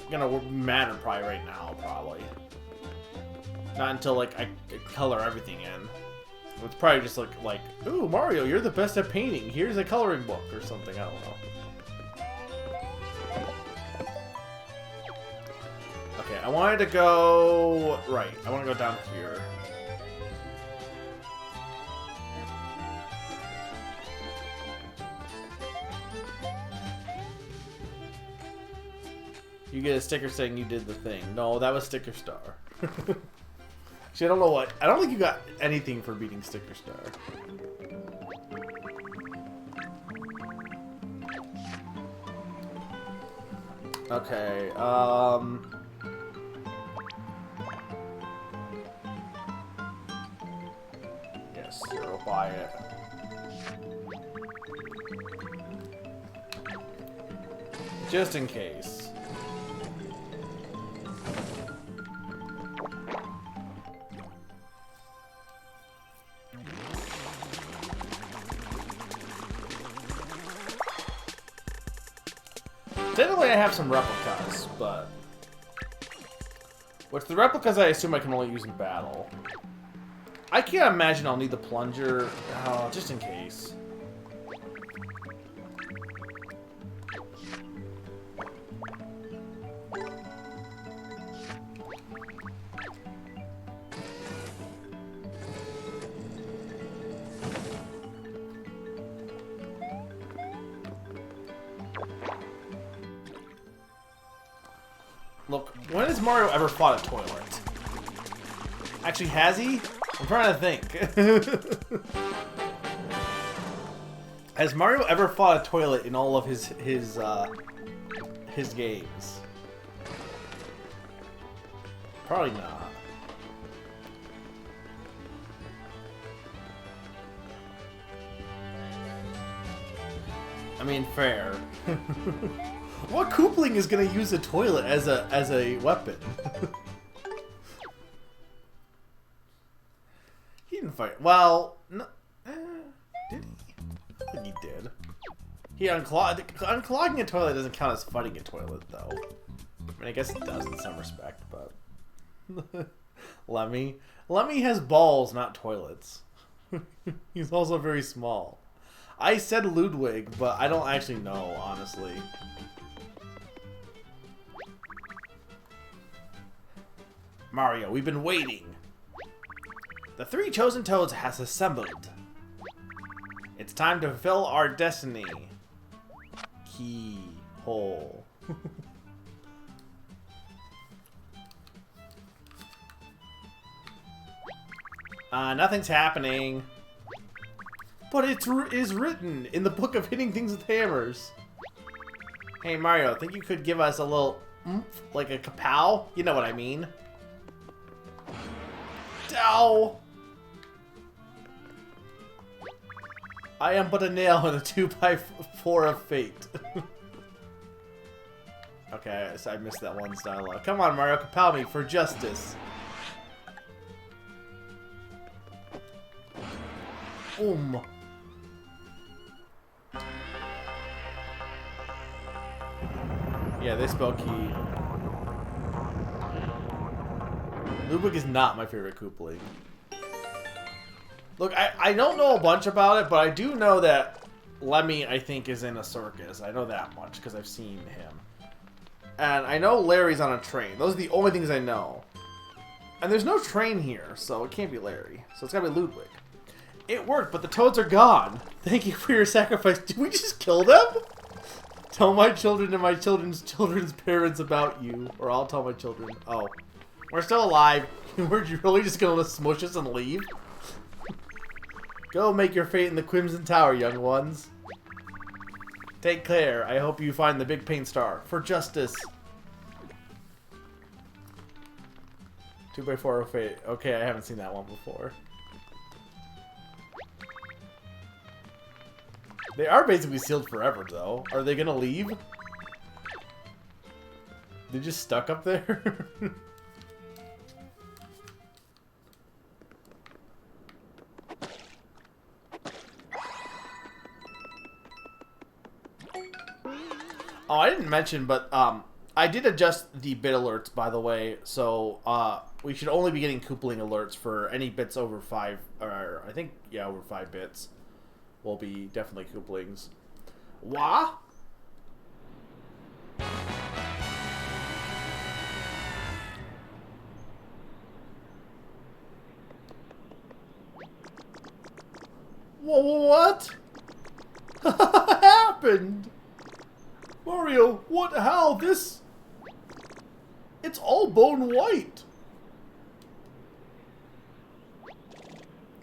gonna matter probably right now, probably. Not until, like, I color everything in. It's probably just, like, ooh, Mario, you're the best at painting. Here's a coloring book or something, I don't know. Okay, I wanted to go right. I want to go down here. You get a sticker saying you did the thing. No, that was Sticker Star. Actually, I don't know what. I don't think you got anything for beating Sticker Star. Okay, yes, you'll buy it. Just in case. Technically, I have some replicas, but... Which the replicas I assume I can only use in battle. I can't imagine I'll need the plunger, just in case. Look, when has Mario ever fought a toilet? Actually, has he? I'm trying to think. Has Mario ever fought a toilet in all of his games? Probably not. I mean, fair. What Koopling is gonna use a toilet as a weapon? He didn't fight. Well, no, did he? I think he did. He unclogging a toilet doesn't count as fighting a toilet, though. I mean, I guess it does in some respect, but Lemmy has balls, not toilets. He's also very small. I said Ludwig, but I don't actually know, honestly. Mario, we've been waiting. The 3 chosen toads has assembled. It's time to fulfill our destiny. Keyhole. Nothing's happening. But it is written in the book of hitting things with hammers. Hey Mario, think you could give us a little oomph, like a kapow? You know what I mean. Ow! I am but a nail in a 2x4 of fate. Okay, so I missed that one dialogue. Come on, Mario, kapow me for justice. Yeah, they spell key. Ludwig is not my favorite Koopling. Look, I don't know a bunch about it, but I do know that Lemmy, I think, is in a circus. I know that much because I've seen him. And I know Larry's on a train. Those are the only things I know. And there's no train here, so it can't be Larry. So it's gotta be Ludwig. It worked, but the toads are gone. Thank you for your sacrifice. Did we just kill them? Tell my children and my children's children's parents about you. Or I'll tell my children. Oh. We're still alive. We're really just gonna smush us and leave? Go make your fate in the Crimson Tower, young ones. Take care. I hope you find the big paint star. For justice. 2x4 of fate. Okay, I haven't seen that one before. They are basically sealed forever, though. Are they gonna leave? They're just stuck up there? Oh, I didn't mention, but I did adjust the bit alerts, by the way, so we should only be getting Koopling alerts for any bits over 5, or I think, yeah, over 5 bits will be definitely Kooplings. Wah? What? What happened? Mario, what? How? This? It's all bone white.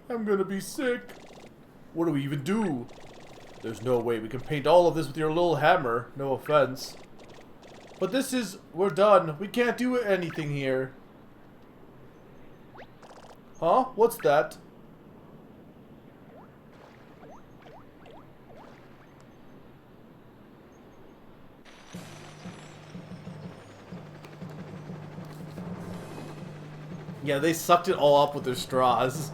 I'm gonna be sick. What do we even do? There's no way we can paint all of this with your little hammer. No offense. But this is... We're done. We can't do anything here. Huh? What's that? Yeah, they sucked it all up with their straws.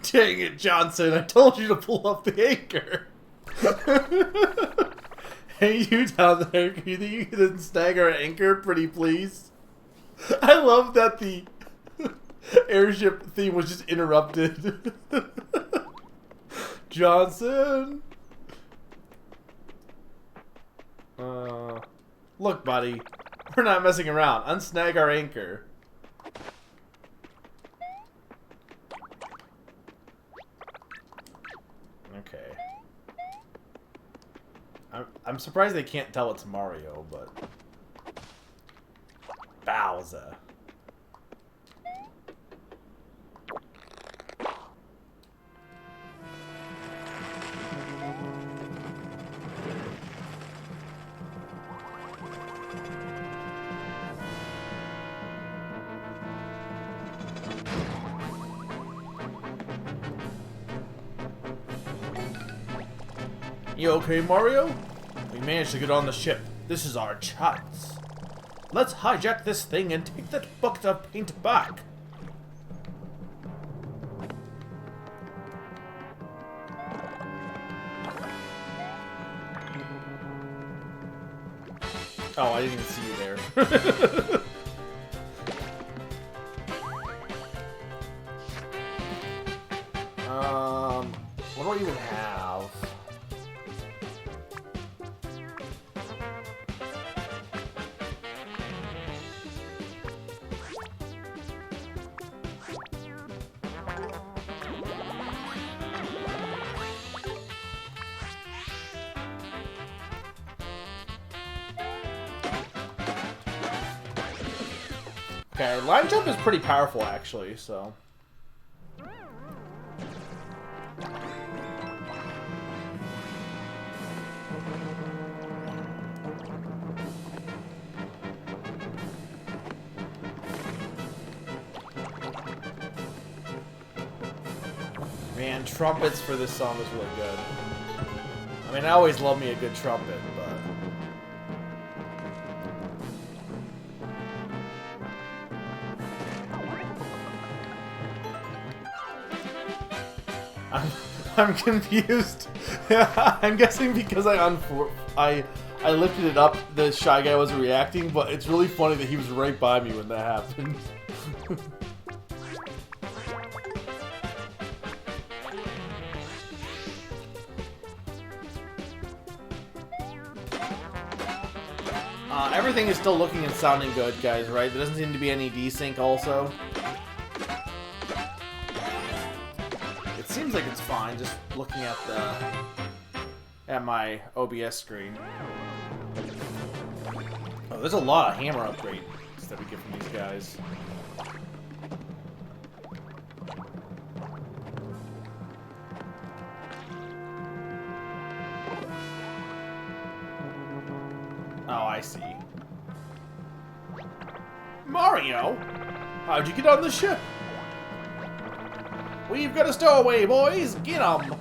Dang it, Johnson, I told you to pull up the anchor. Hey, you down there, you think you can snag our anchor, pretty please? I love that the airship theme was just interrupted. Johnson! Look, buddy. We're not messing around. Unsnag our anchor. Okay. I'm surprised they can't tell it's Mario, but... Bowser. You okay, Mario? We managed to get on the ship. This is our chance. Let's hijack this thing and take that bucket of paint back. Oh, I didn't even see you there. What do I even have? Okay, line jump is pretty powerful actually, so. Man, trumpets for this song is really good. I mean, I always love me a good trumpet, but... I'm, I'm confused. I'm guessing because I lifted it up, the Shy Guy wasn't reacting, but it's really funny that he was right by me when that happened. Everything is still looking and sounding good, guys, right? There doesn't seem to be any desync also. It seems like it's fine, just looking at my OBS screen. Oh, there's a lot of hammer upgrades that we get from these guys. Oh, I see. Mario? How'd you get on the ship? We've got a stowaway, boys! Get 'em!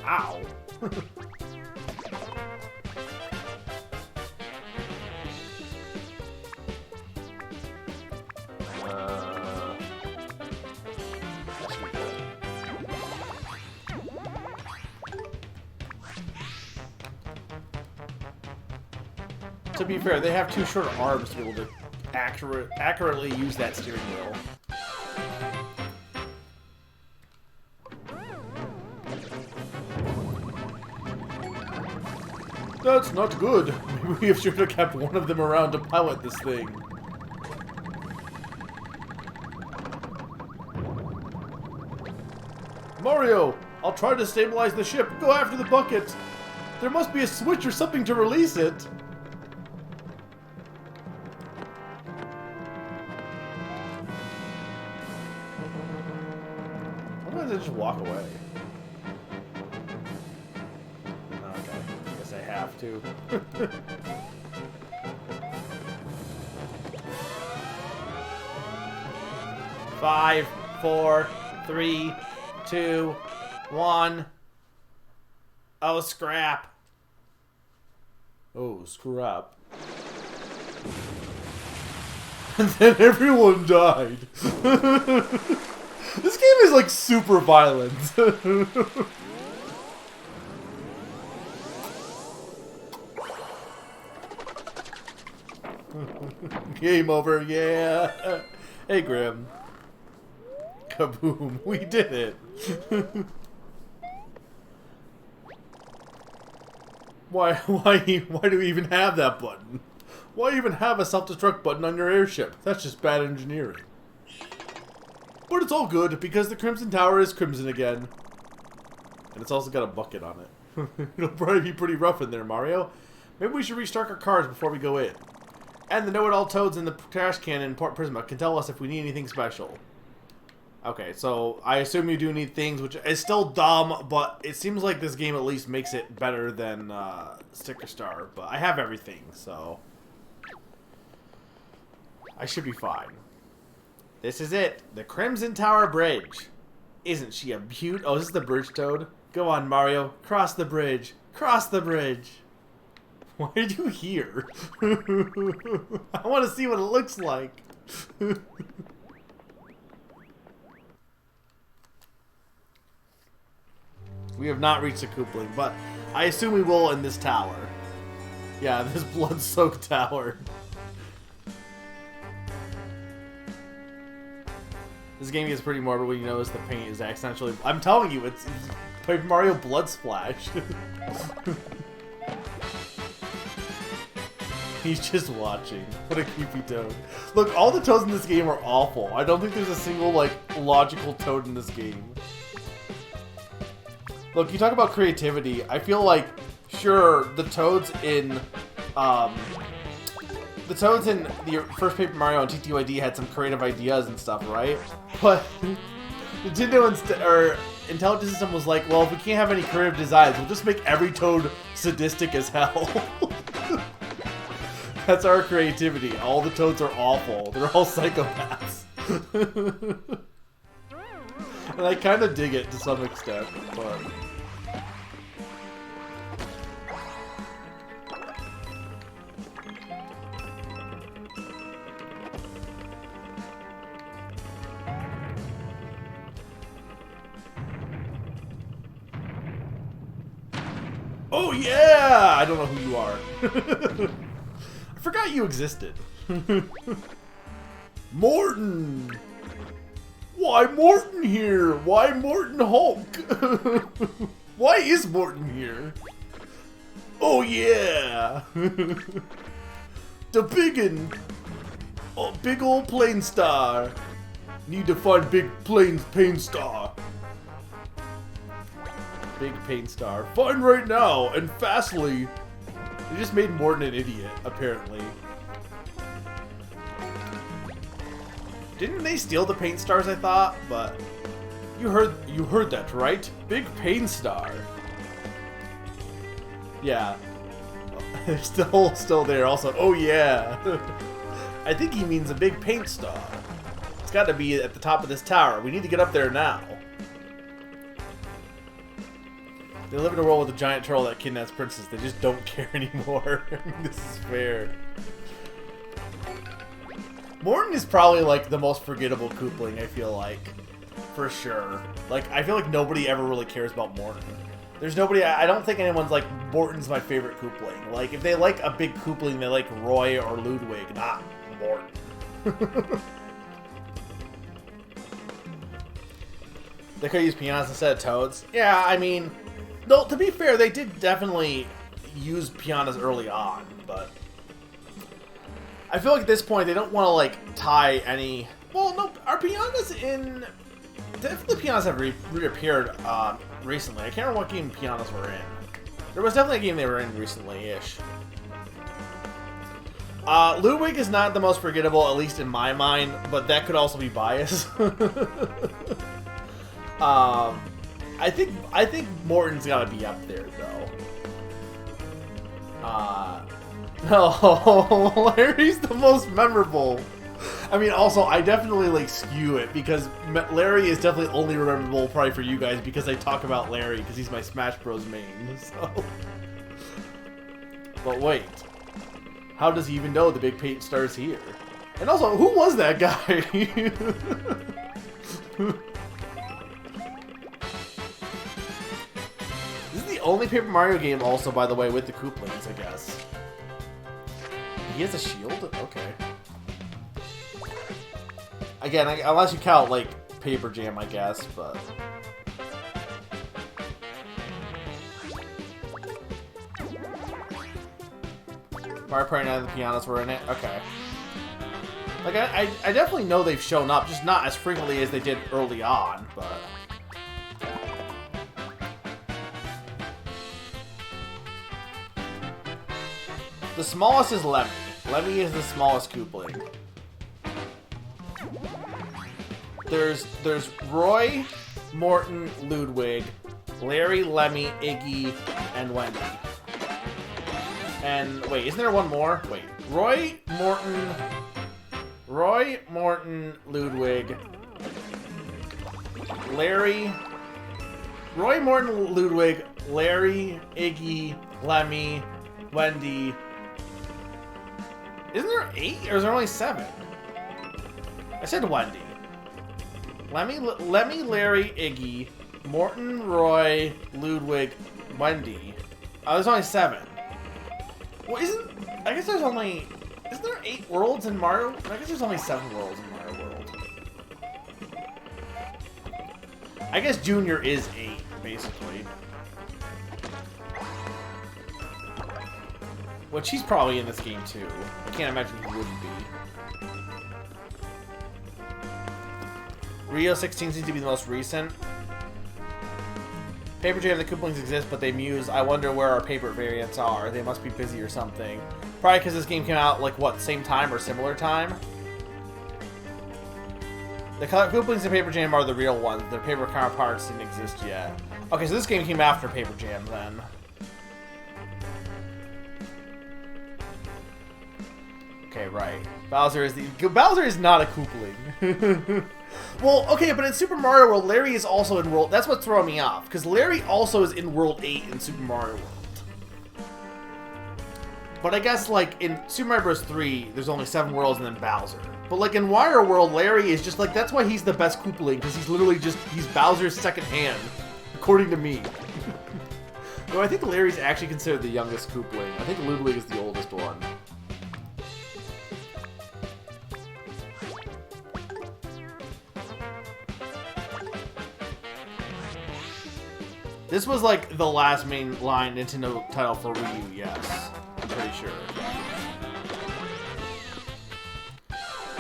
Ow. To be fair, they have too short arms to be able to accurately use that steering wheel. That's not good. Maybe we should have kept one of them around to pilot this thing. Mario, I'll try to stabilize the ship. Go after the bucket. There must be a switch or something to release it. Why don't I just walk away? Have to. 5, 4, 3, 2, 1. Oh, scrap. Oh, scrap. And then everyone died. This game is like super violent. Game over, yeah. Hey, Grim. Kaboom, we did it. Why do we even have that button? Why even have a self-destruct button on your airship? That's just bad engineering. But it's all good, because the Crimson Tower is crimson again. And it's also got a bucket on it. It'll probably be pretty rough in there, Mario. Maybe we should restart our cars before we go in. And the know-it-all toads in the trash can in Port Prisma can tell us if we need anything special. Okay, so I assume you do need things, which is still dumb, but it seems like this game at least makes it better than Sticker Star. But I have everything, so I should be fine. This is it, the Crimson Tower Bridge. Isn't she a beaut? Oh, this is the bridge toad. Go on, Mario, cross the bridge. Cross the bridge. Why are you here? I want to see what it looks like. We have not reached the Koopling, but I assume we will in this tower. Yeah, this blood-soaked tower. This game gets pretty morbid when you notice the paint is accidentally... I'm telling you, it's Paper Mario Blood Splash. He's just watching. What a creepy toad. Look, all the toads in this game are awful. I don't think there's a single, like, logical toad in this game. Look, you talk about creativity. I feel like, sure, the Toads in the first Paper Mario and TTYD had some creative ideas and stuff, right? But Nintendo or Intelligent System was like, well, if we can't have any creative designs, we'll just make every Toad sadistic as hell. That's our creativity. All the Toads are awful. They're all psychopaths. And I kind of dig it to some extent, but... Oh yeah! I don't know who you are. I forgot you existed. Morton! Why Morton here? Why Morton Hulk? Why is Morton here? Oh yeah! The biggin! Oh, big old plane star. Need to find big plane star. Big paint star. Find right now, and fastly. They just made Morton an idiot, apparently. Didn't they steal the paint stars, I thought? But you heard that, right? Big paint star. Yeah. Still there also. Oh yeah. I think he means a big paint star. It's got to be at the top of this tower. We need to get up there now. They live in a world with a giant turtle that kidnaps princes. They just don't care anymore. This is fair. Morton is probably like the most forgettable Koopling, I feel like. For sure. Like, I feel like nobody ever really cares about Morton. There's nobody, I don't think anyone's like, Morton's my favorite Koopling. Like, if they like a big Koopling, they like Roy or Ludwig, not Morton. They could use pianos instead of Toads. Yeah, I mean... No, to be fair, they did definitely use pianos early on, but... I feel like at this point, they don't want to, like, tie any... Well, no, are pianos in... Definitely pianos have reappeared recently. I can't remember what game pianos were in. There was definitely a game they were in recently-ish. Ludwig is not the most forgettable, at least in my mind, but that could also be bias. I think Morton's gotta be up there, though. No, Larry's the most memorable. I mean, also, I definitely, like, skew it, because Larry is definitely only memorable probably for you guys, because I talk about Larry, because he's my Smash Bros. Main, so... But wait. How does he even know the big paint star's here? And also, who was that guy? Only Paper Mario game also, by the way, with the Kooplings, I guess. He has a shield? Okay. Again, unless you count, like, Paper Jam, I guess, but... Mario Party 9 and the pianos were in it? Okay. Like, I definitely know they've shown up, just not as frequently as they did early on, but... The smallest is Lemmy. Lemmy is the smallest Koopling. There's Roy, Morton, Ludwig, Larry, Lemmy, Iggy, and Wendy. And wait, isn't there one more? Wait, Roy, Morton, Ludwig, Larry, Iggy, Lemmy, Wendy. Isn't there 8, or is there only 7? I said Wendy. Lemmy, Larry, Iggy, Morton, Roy, Ludwig, Wendy. Oh, there's only 7. Well, I guess there's only... Isn't there 8 worlds in Mario? I guess there's only 7 worlds in Mario World. I guess Junior is 8, basically. Which he's probably in this game too. I can't imagine he wouldn't be. Rio 16 seems to be the most recent. Paper Jam, the Koopalings exist, but they muse. I wonder where our paper variants are. They must be busy or something. Probably because this game came out, like, what, same time or similar time? The Koopalings and Paper Jam are the real ones. Their paper counterparts didn't exist yet. Okay, so this game came after Paper Jam, then. Okay, right. Bowser is not a Koopaling. Well, okay, but in Super Mario World, Larry is also in World... That's what's throwing me off, because Larry also is in World 8 in Super Mario World. But I guess, like, in Super Mario Bros. 3, there's only 7 worlds and then Bowser. But, like, in Wario World, Larry is just, like, that's why he's the best Koopaling, because he's literally just... He's Bowser's second hand, according to me. Though I think Larry's actually considered the youngest Koopaling. I think Ludwig is the oldest one. This was like the last main line Nintendo title for Wii U, yes. I'm pretty sure.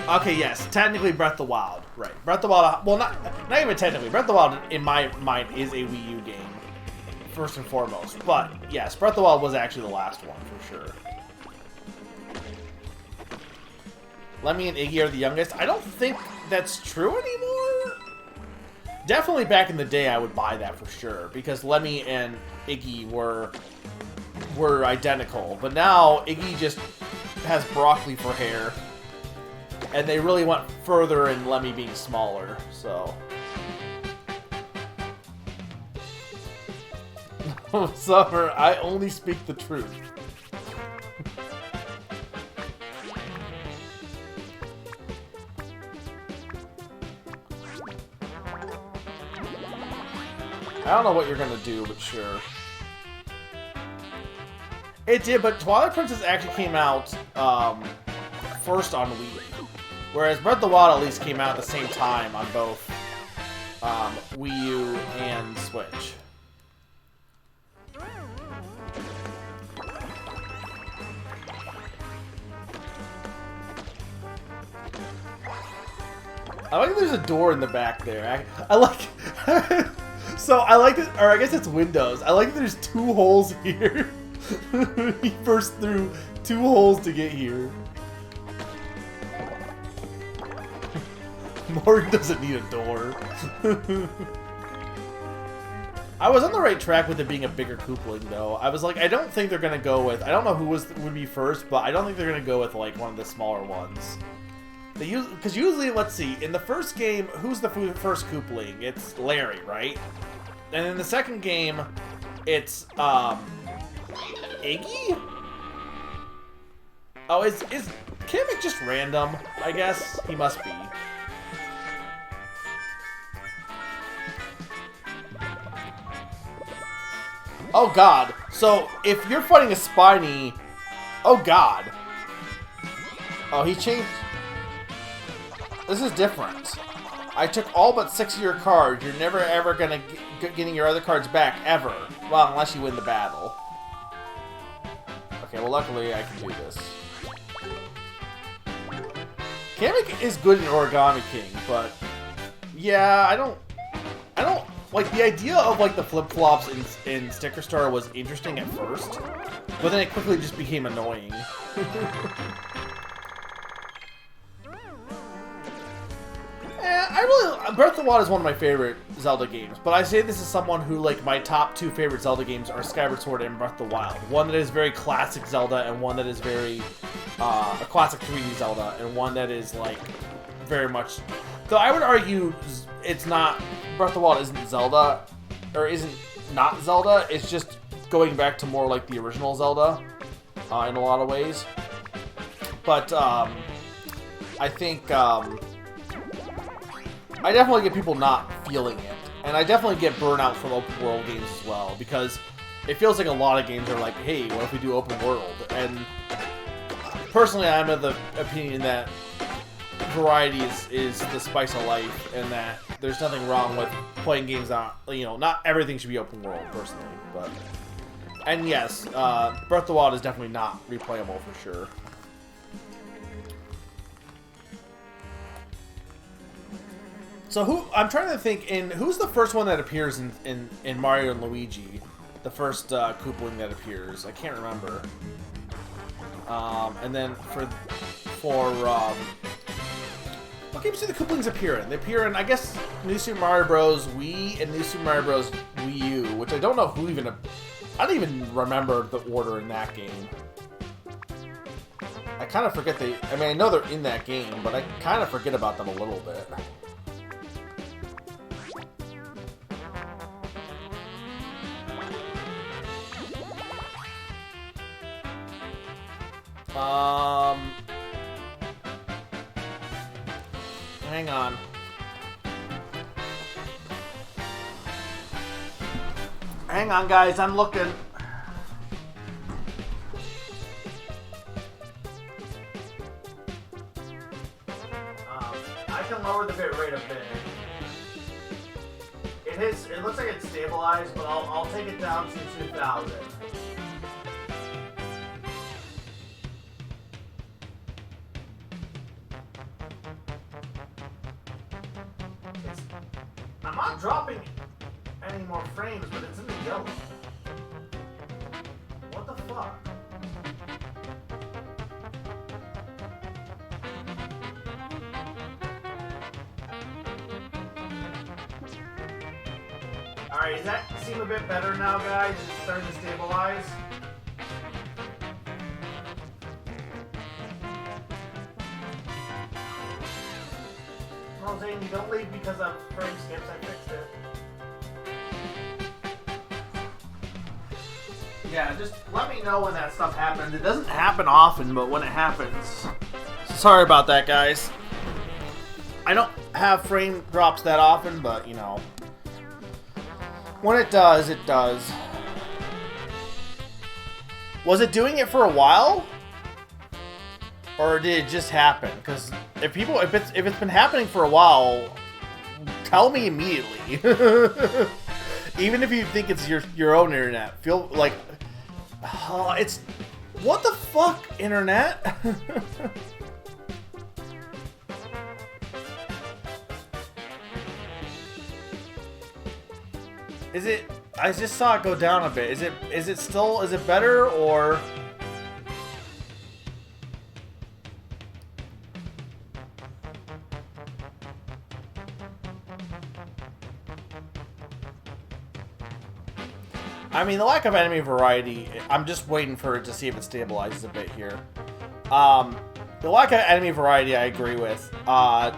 Okay, yes. Technically Breath of the Wild. Right. Breath of the Wild, well, not even technically. Breath of the Wild, in my mind, is a Wii U game. First and foremost. But, yes, Breath of the Wild was actually the last one, for sure. Lemmy and Iggy are the youngest. I don't think that's true anymore. Definitely back in the day, I would buy that for sure, because Lemmy and Iggy were identical. But now, Iggy just has broccoli for hair, and they really went further in Lemmy being smaller, so... Summer, I only speak the truth. I don't know what you're gonna do, but sure. It did, but Twilight Princess actually came out first on Wii, whereas Breath of the Wild at least came out at the same time on both Wii U and Switch. I like that there's a door in the back there. I like... So, I like it, or I guess it's windows. I like that there's 2 holes here. He burst through 2 holes to get here. Morgan doesn't need a door. I was on the right track with it being a bigger Koopaling, though. I was like, I don't think they're going to go with... I don't know who would be first, but I don't think they're going to go with, like, one of the smaller ones. Because usually, let's see, in the first game, who's the first Koopaling? It's Larry, right? And in the second game, it's, Iggy? Oh, is Kamek just random? I guess he must be. Oh god, so if you're fighting a Spiny... Oh god. Oh, he changed... This is different. I took all but 6 of your cards. You're never ever gonna getting your other cards back, ever. Well, unless you win the battle. Okay, well luckily I can do this. Kamek is good in Origami King, but... Yeah, I don't... Like, the idea of, like, the flip-flops in Sticker Star was interesting at first, but then it quickly just became annoying. Breath of the Wild is one of my favorite Zelda games, but I say this as someone who, like, my top 2 favorite Zelda games are Skyward Sword and Breath of the Wild. One that is very classic Zelda, and one that is very, a classic 3D Zelda, and one that is, like, very much... Though I would argue it's not... Breath of the Wild isn't Zelda, or isn't not Zelda, it's just going back to more like the original Zelda, in a lot of ways. But, I think, I definitely get people not feeling it. And I definitely get burnout from open world games as well, because it feels like a lot of games are like, hey, what if we do open world? And personally, I'm of the opinion that variety is the spice of life, and that there's nothing wrong with playing games that, you know, not everything should be open world, personally. But, and yes, Breath of the Wild is definitely not replayable for sure. So who? I'm trying to think. Who's the first one that appears in Mario and Luigi? The first Koopaling that appears. I can't remember. And then for what games do the Koopalings appear in? They appear in, I guess, New Super Mario Bros. Wii and New Super Mario Bros. Wii U, which I don't know who even. I don't even remember the order in that game. I kind of forget they. I mean, I know they're in that game, but I kind of forget about them a little bit. Hang on. Hang on, guys. I'm looking. I can lower the bit rate a bit. It looks like it's stabilized, but I'll take it down to 2,000. I'm not dropping any more frames, but it's in the yellow. What the fuck? Alright, does that seem a bit better now, guys? Is it starting to stabilize? Roseanne, you don't leave because of frame skips. I fixed it. Yeah, just let me know when that stuff happens. It doesn't happen often, but when it happens... Sorry about that, guys. I don't have frame drops that often, but, you know... When it does, it does. Was it doing it for a while? Or did it just happen? Because if it's been happening for a while, tell me immediately. Even if you think it's your own internet, feel like it's what the fuck, internet? Is it? I just saw it go down a bit. Is it better or? I mean, the lack of enemy variety, I'm just waiting for it to see if it stabilizes a bit here. The lack of enemy variety, I agree with. I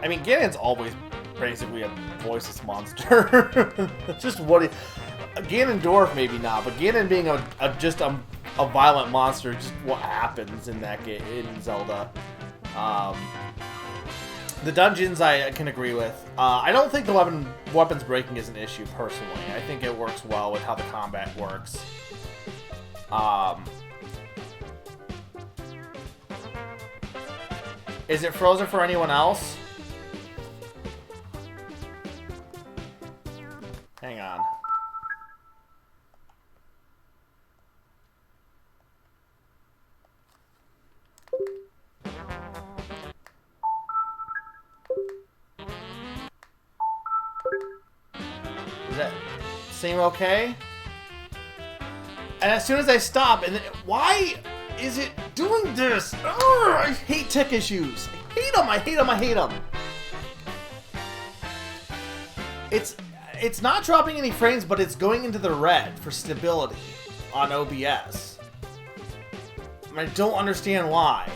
mean, Ganon's always basically a voiceless monster. Just what Ganondorf maybe not, but Ganon being just a violent monster, just what happens in that game, in Zelda. The dungeons I can agree with. I don't think the weapons breaking is an issue personally. I think it works well with how the combat works. Is it frozen for anyone else? Hang on. Does that seem okay? And as soon as I stop, and why is it doing this? Urgh, I hate tech issues. I hate them. I hate them. I hate them. It's not dropping any frames, but it's going into the red for stability on OBS. And I don't understand why.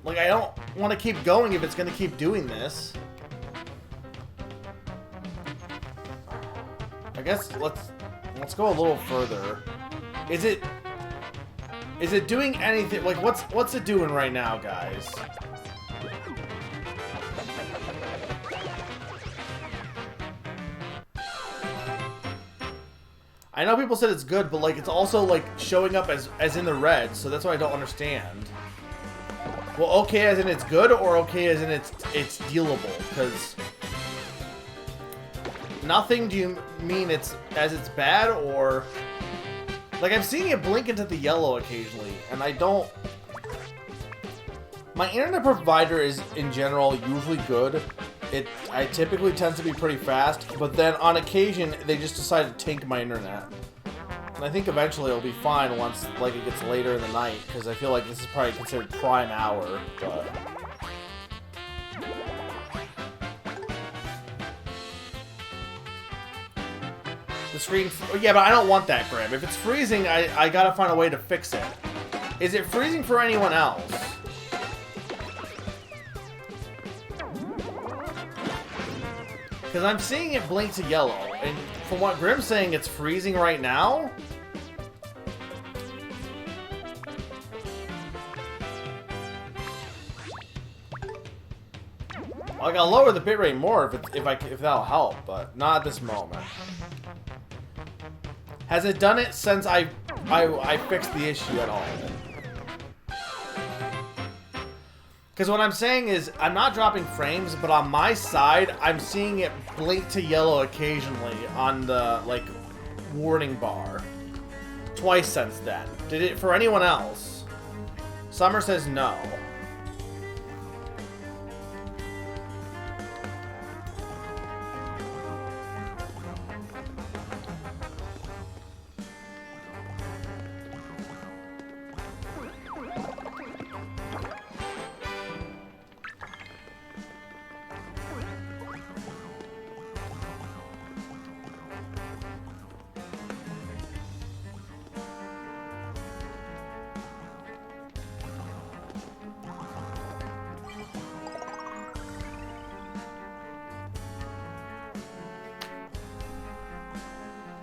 Like, I don't want to keep going if it's going to keep doing this. I guess let's go a little further. Is it doing anything? Like, what's it doing right now, guys? I know people said it's good, but like it's also like showing up as in the red, so that's what I don't understand. Well, okay as in it's good, or okay as in it's dealable? Because nothing. Do you mean it's bad, or like I'm seeing it blink into the yellow occasionally, and I don't. My internet provider is in general usually good. I typically tends to be pretty fast, but then on occasion they just decide to tank my internet. And I think eventually it'll be fine once like it gets later in the night, because I feel like this is probably considered prime hour, but... The screen... Yeah, but I don't want that, Graham. If it's freezing, I gotta find a way to fix it. Is it freezing for anyone else? Because I'm seeing it blink to yellow, and from what Grim's saying, it's freezing right now? I gotta lower the bitrate more if that'll help, but not at this moment. Has it done it since I fixed the issue at all? Because what I'm saying is, I'm not dropping frames, but on my side, I'm seeing it blink to yellow occasionally on the, like, warning bar. Twice since then. Did it for anyone else? Summer says no.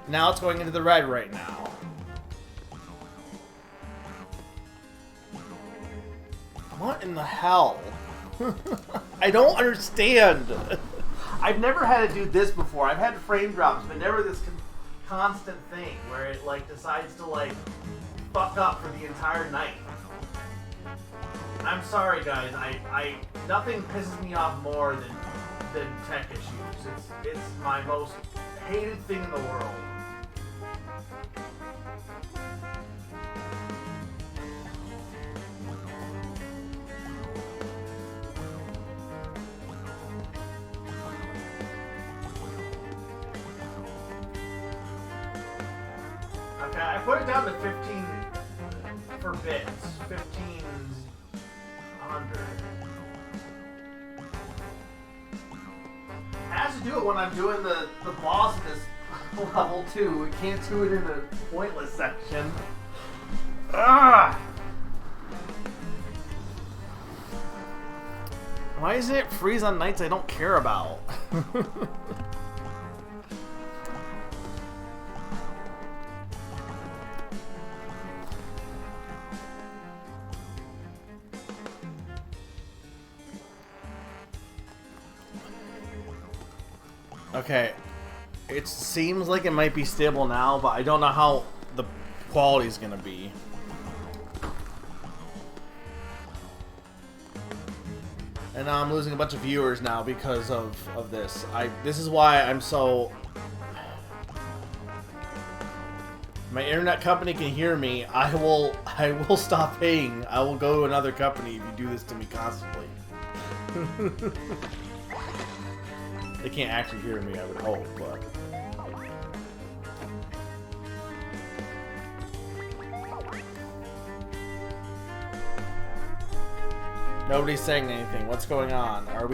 Now it's going into the red right now. What in the hell? I don't understand. I've never had to do this before. I've had frame drops, but never this constant thing where it like decides to like fuck up for the entire night. I'm sorry, guys. I nothing pisses me off more than tech issues. It's my most hated thing in the world. Okay, I put it down to 15 for bits. 1500. I have to do it when I'm doing the boss of this level too. We can't do it in the pointless section. Ah! Why doesn't it freeze on nights I don't care about? Okay, it seems like it might be stable now, but I don't know how the quality is going to be. And now I'm losing a bunch of viewers now because of this. This is why I'm so... My internet company can hear me. I will stop paying. I will go to another company if you do this to me constantly. They can't actually hear me, I would hope, but... Nobody's saying anything. What's going on? Are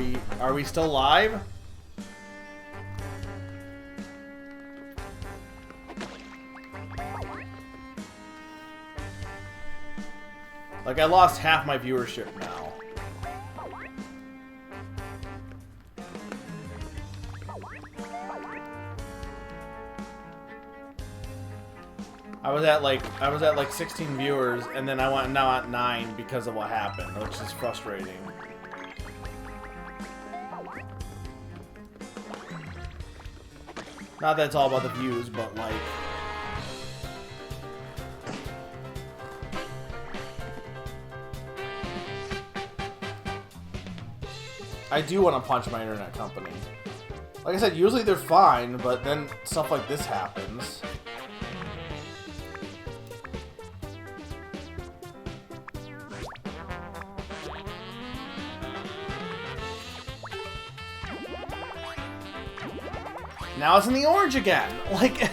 we still live? Like, I lost half my viewership now. I was at like 16 viewers, and then I'm now at 9 because of what happened, which is frustrating. Not that it's all about the views, but like... I do want to punch my internet company. Like I said, usually they're fine, but then stuff like this happens. Now it's in the orange again. Like,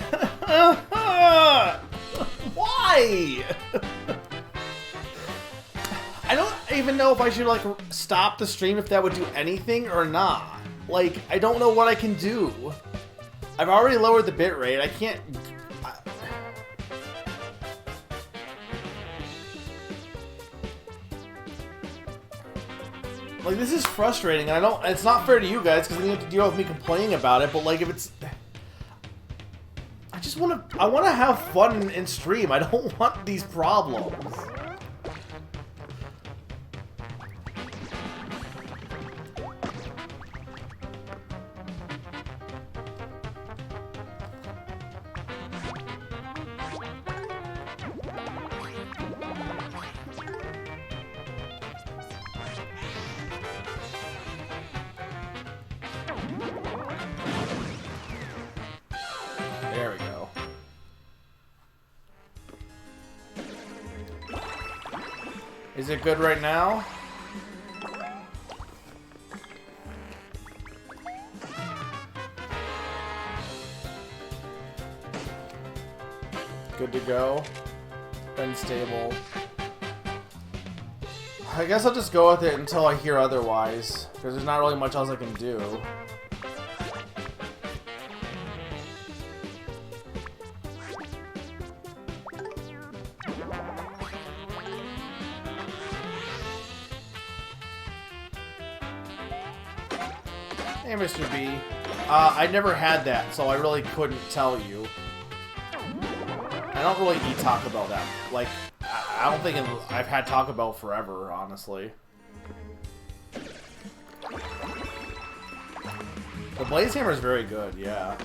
why? I don't even know if I should, like, stop the stream if that would do anything or not. Like, I don't know what I can do. I've already lowered the bitrate. I can't... Like, this is frustrating, and it's not fair to you guys, because then you have to deal with me complaining about it, but, like, if it's... I want to have fun in stream. I don't want these problems. There we go. Is it good right now? Good to go. Unstable. I guess I'll just go with it until I hear otherwise, because there's not really much else I can do. Hey, Mr. B. I never had that, so I really couldn't tell you. I don't really eat Taco Bell that. Like, I don't think I've had Taco Bell forever, honestly. The Blaze Hammer is very good, yeah.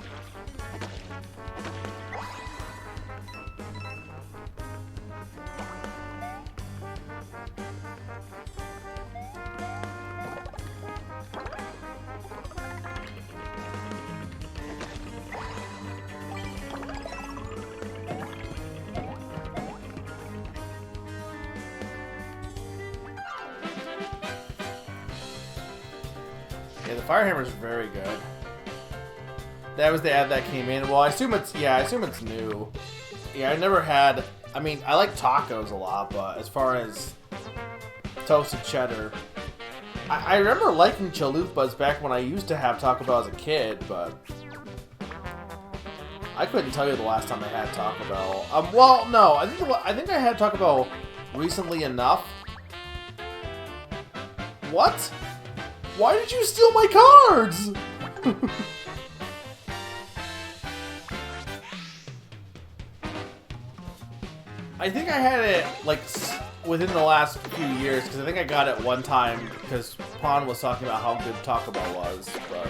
Yeah, the Fire Hammer is very good. That was the ad that came in. Well, I assume it's new. Yeah, I never had. I mean, I like tacos a lot, but as far as toasted cheddar, I remember liking chalupas back when I used to have Taco Bell as a kid, but I couldn't tell you the last time I had Taco Bell. Well, no, I think I had Taco Bell recently enough. What? Why did you steal my cards? I think I had it, like, within the last few years, because I think I got it one time, because Pon was talking about how good Taco Bell was, but...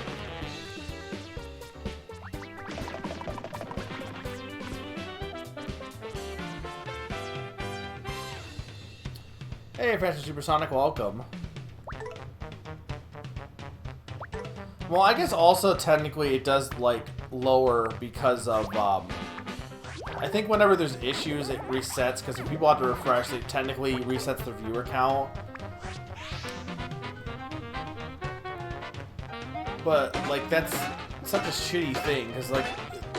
Hey, Faster Supersonic, welcome. Well, I guess also technically it does, like, lower because of, I think whenever there's issues, it resets, because if people have to refresh, it technically resets the viewer count. But, like, that's such a shitty thing, because, like,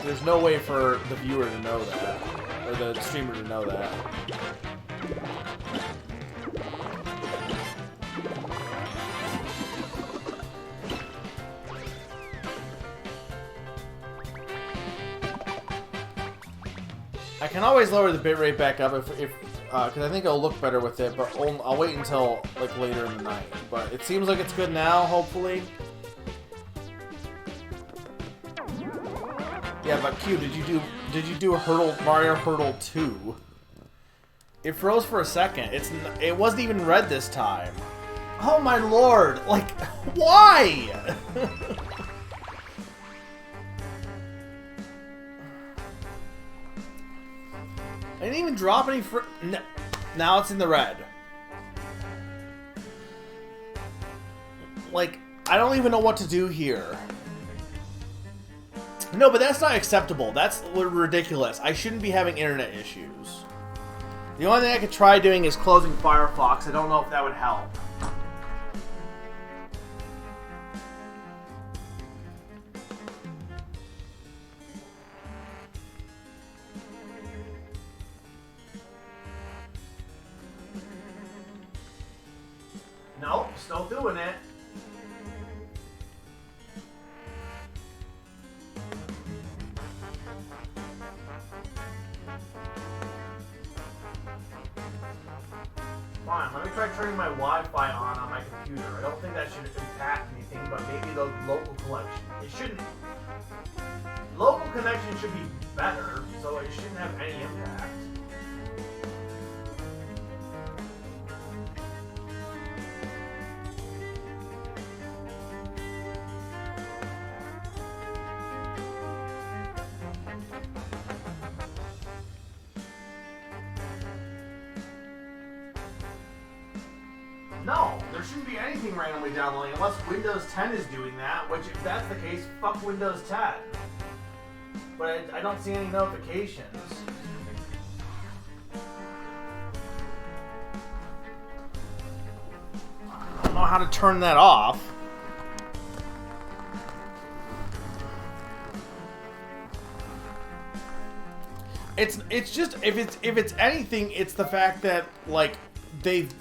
there's no way for the viewer to know that, or the streamer to know that. I can always lower the bitrate back up if because I think it'll look better with it, but I'll wait until, like, later in the night. But it seems like it's good now, hopefully. Yeah, but Q, did you do a Mario Hurdle 2? It froze for a second. It wasn't even red this time. Oh my lord! Like, why? I didn't even drop any no. Now it's in the red. Like, I don't even know what to do here. No, but that's not acceptable. That's ridiculous. I shouldn't be having internet issues. The only thing I could try doing is closing Firefox. I don't know if that would help. Nope, still doing it. Fine, let me try turning my Wi-Fi on my computer. I don't think that should impact anything, but maybe the local connection. It shouldn't. Local connection should be better, so it shouldn't have any impact. No, there shouldn't be anything randomly downloading unless Windows 10 is doing that, which if that's the case, fuck Windows 10. But I don't see any notifications. I don't know how to turn that off. It's just if it's anything, it's the fact that like they've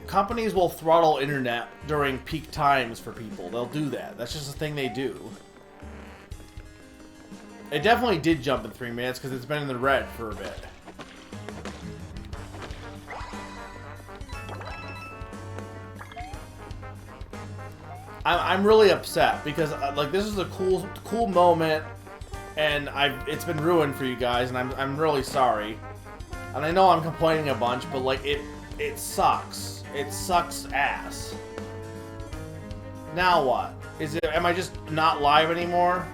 companies will throttle internet during peak times for people. They'll do that. That's just a thing they do. It definitely did jump in 3 minutes because it's been in the red for a bit. I'm really upset because like this is a cool moment, and it's been ruined for you guys, and I'm really sorry. And I know I'm complaining a bunch, but like it sucks. It sucks ass. Now what? Am I just not live anymore?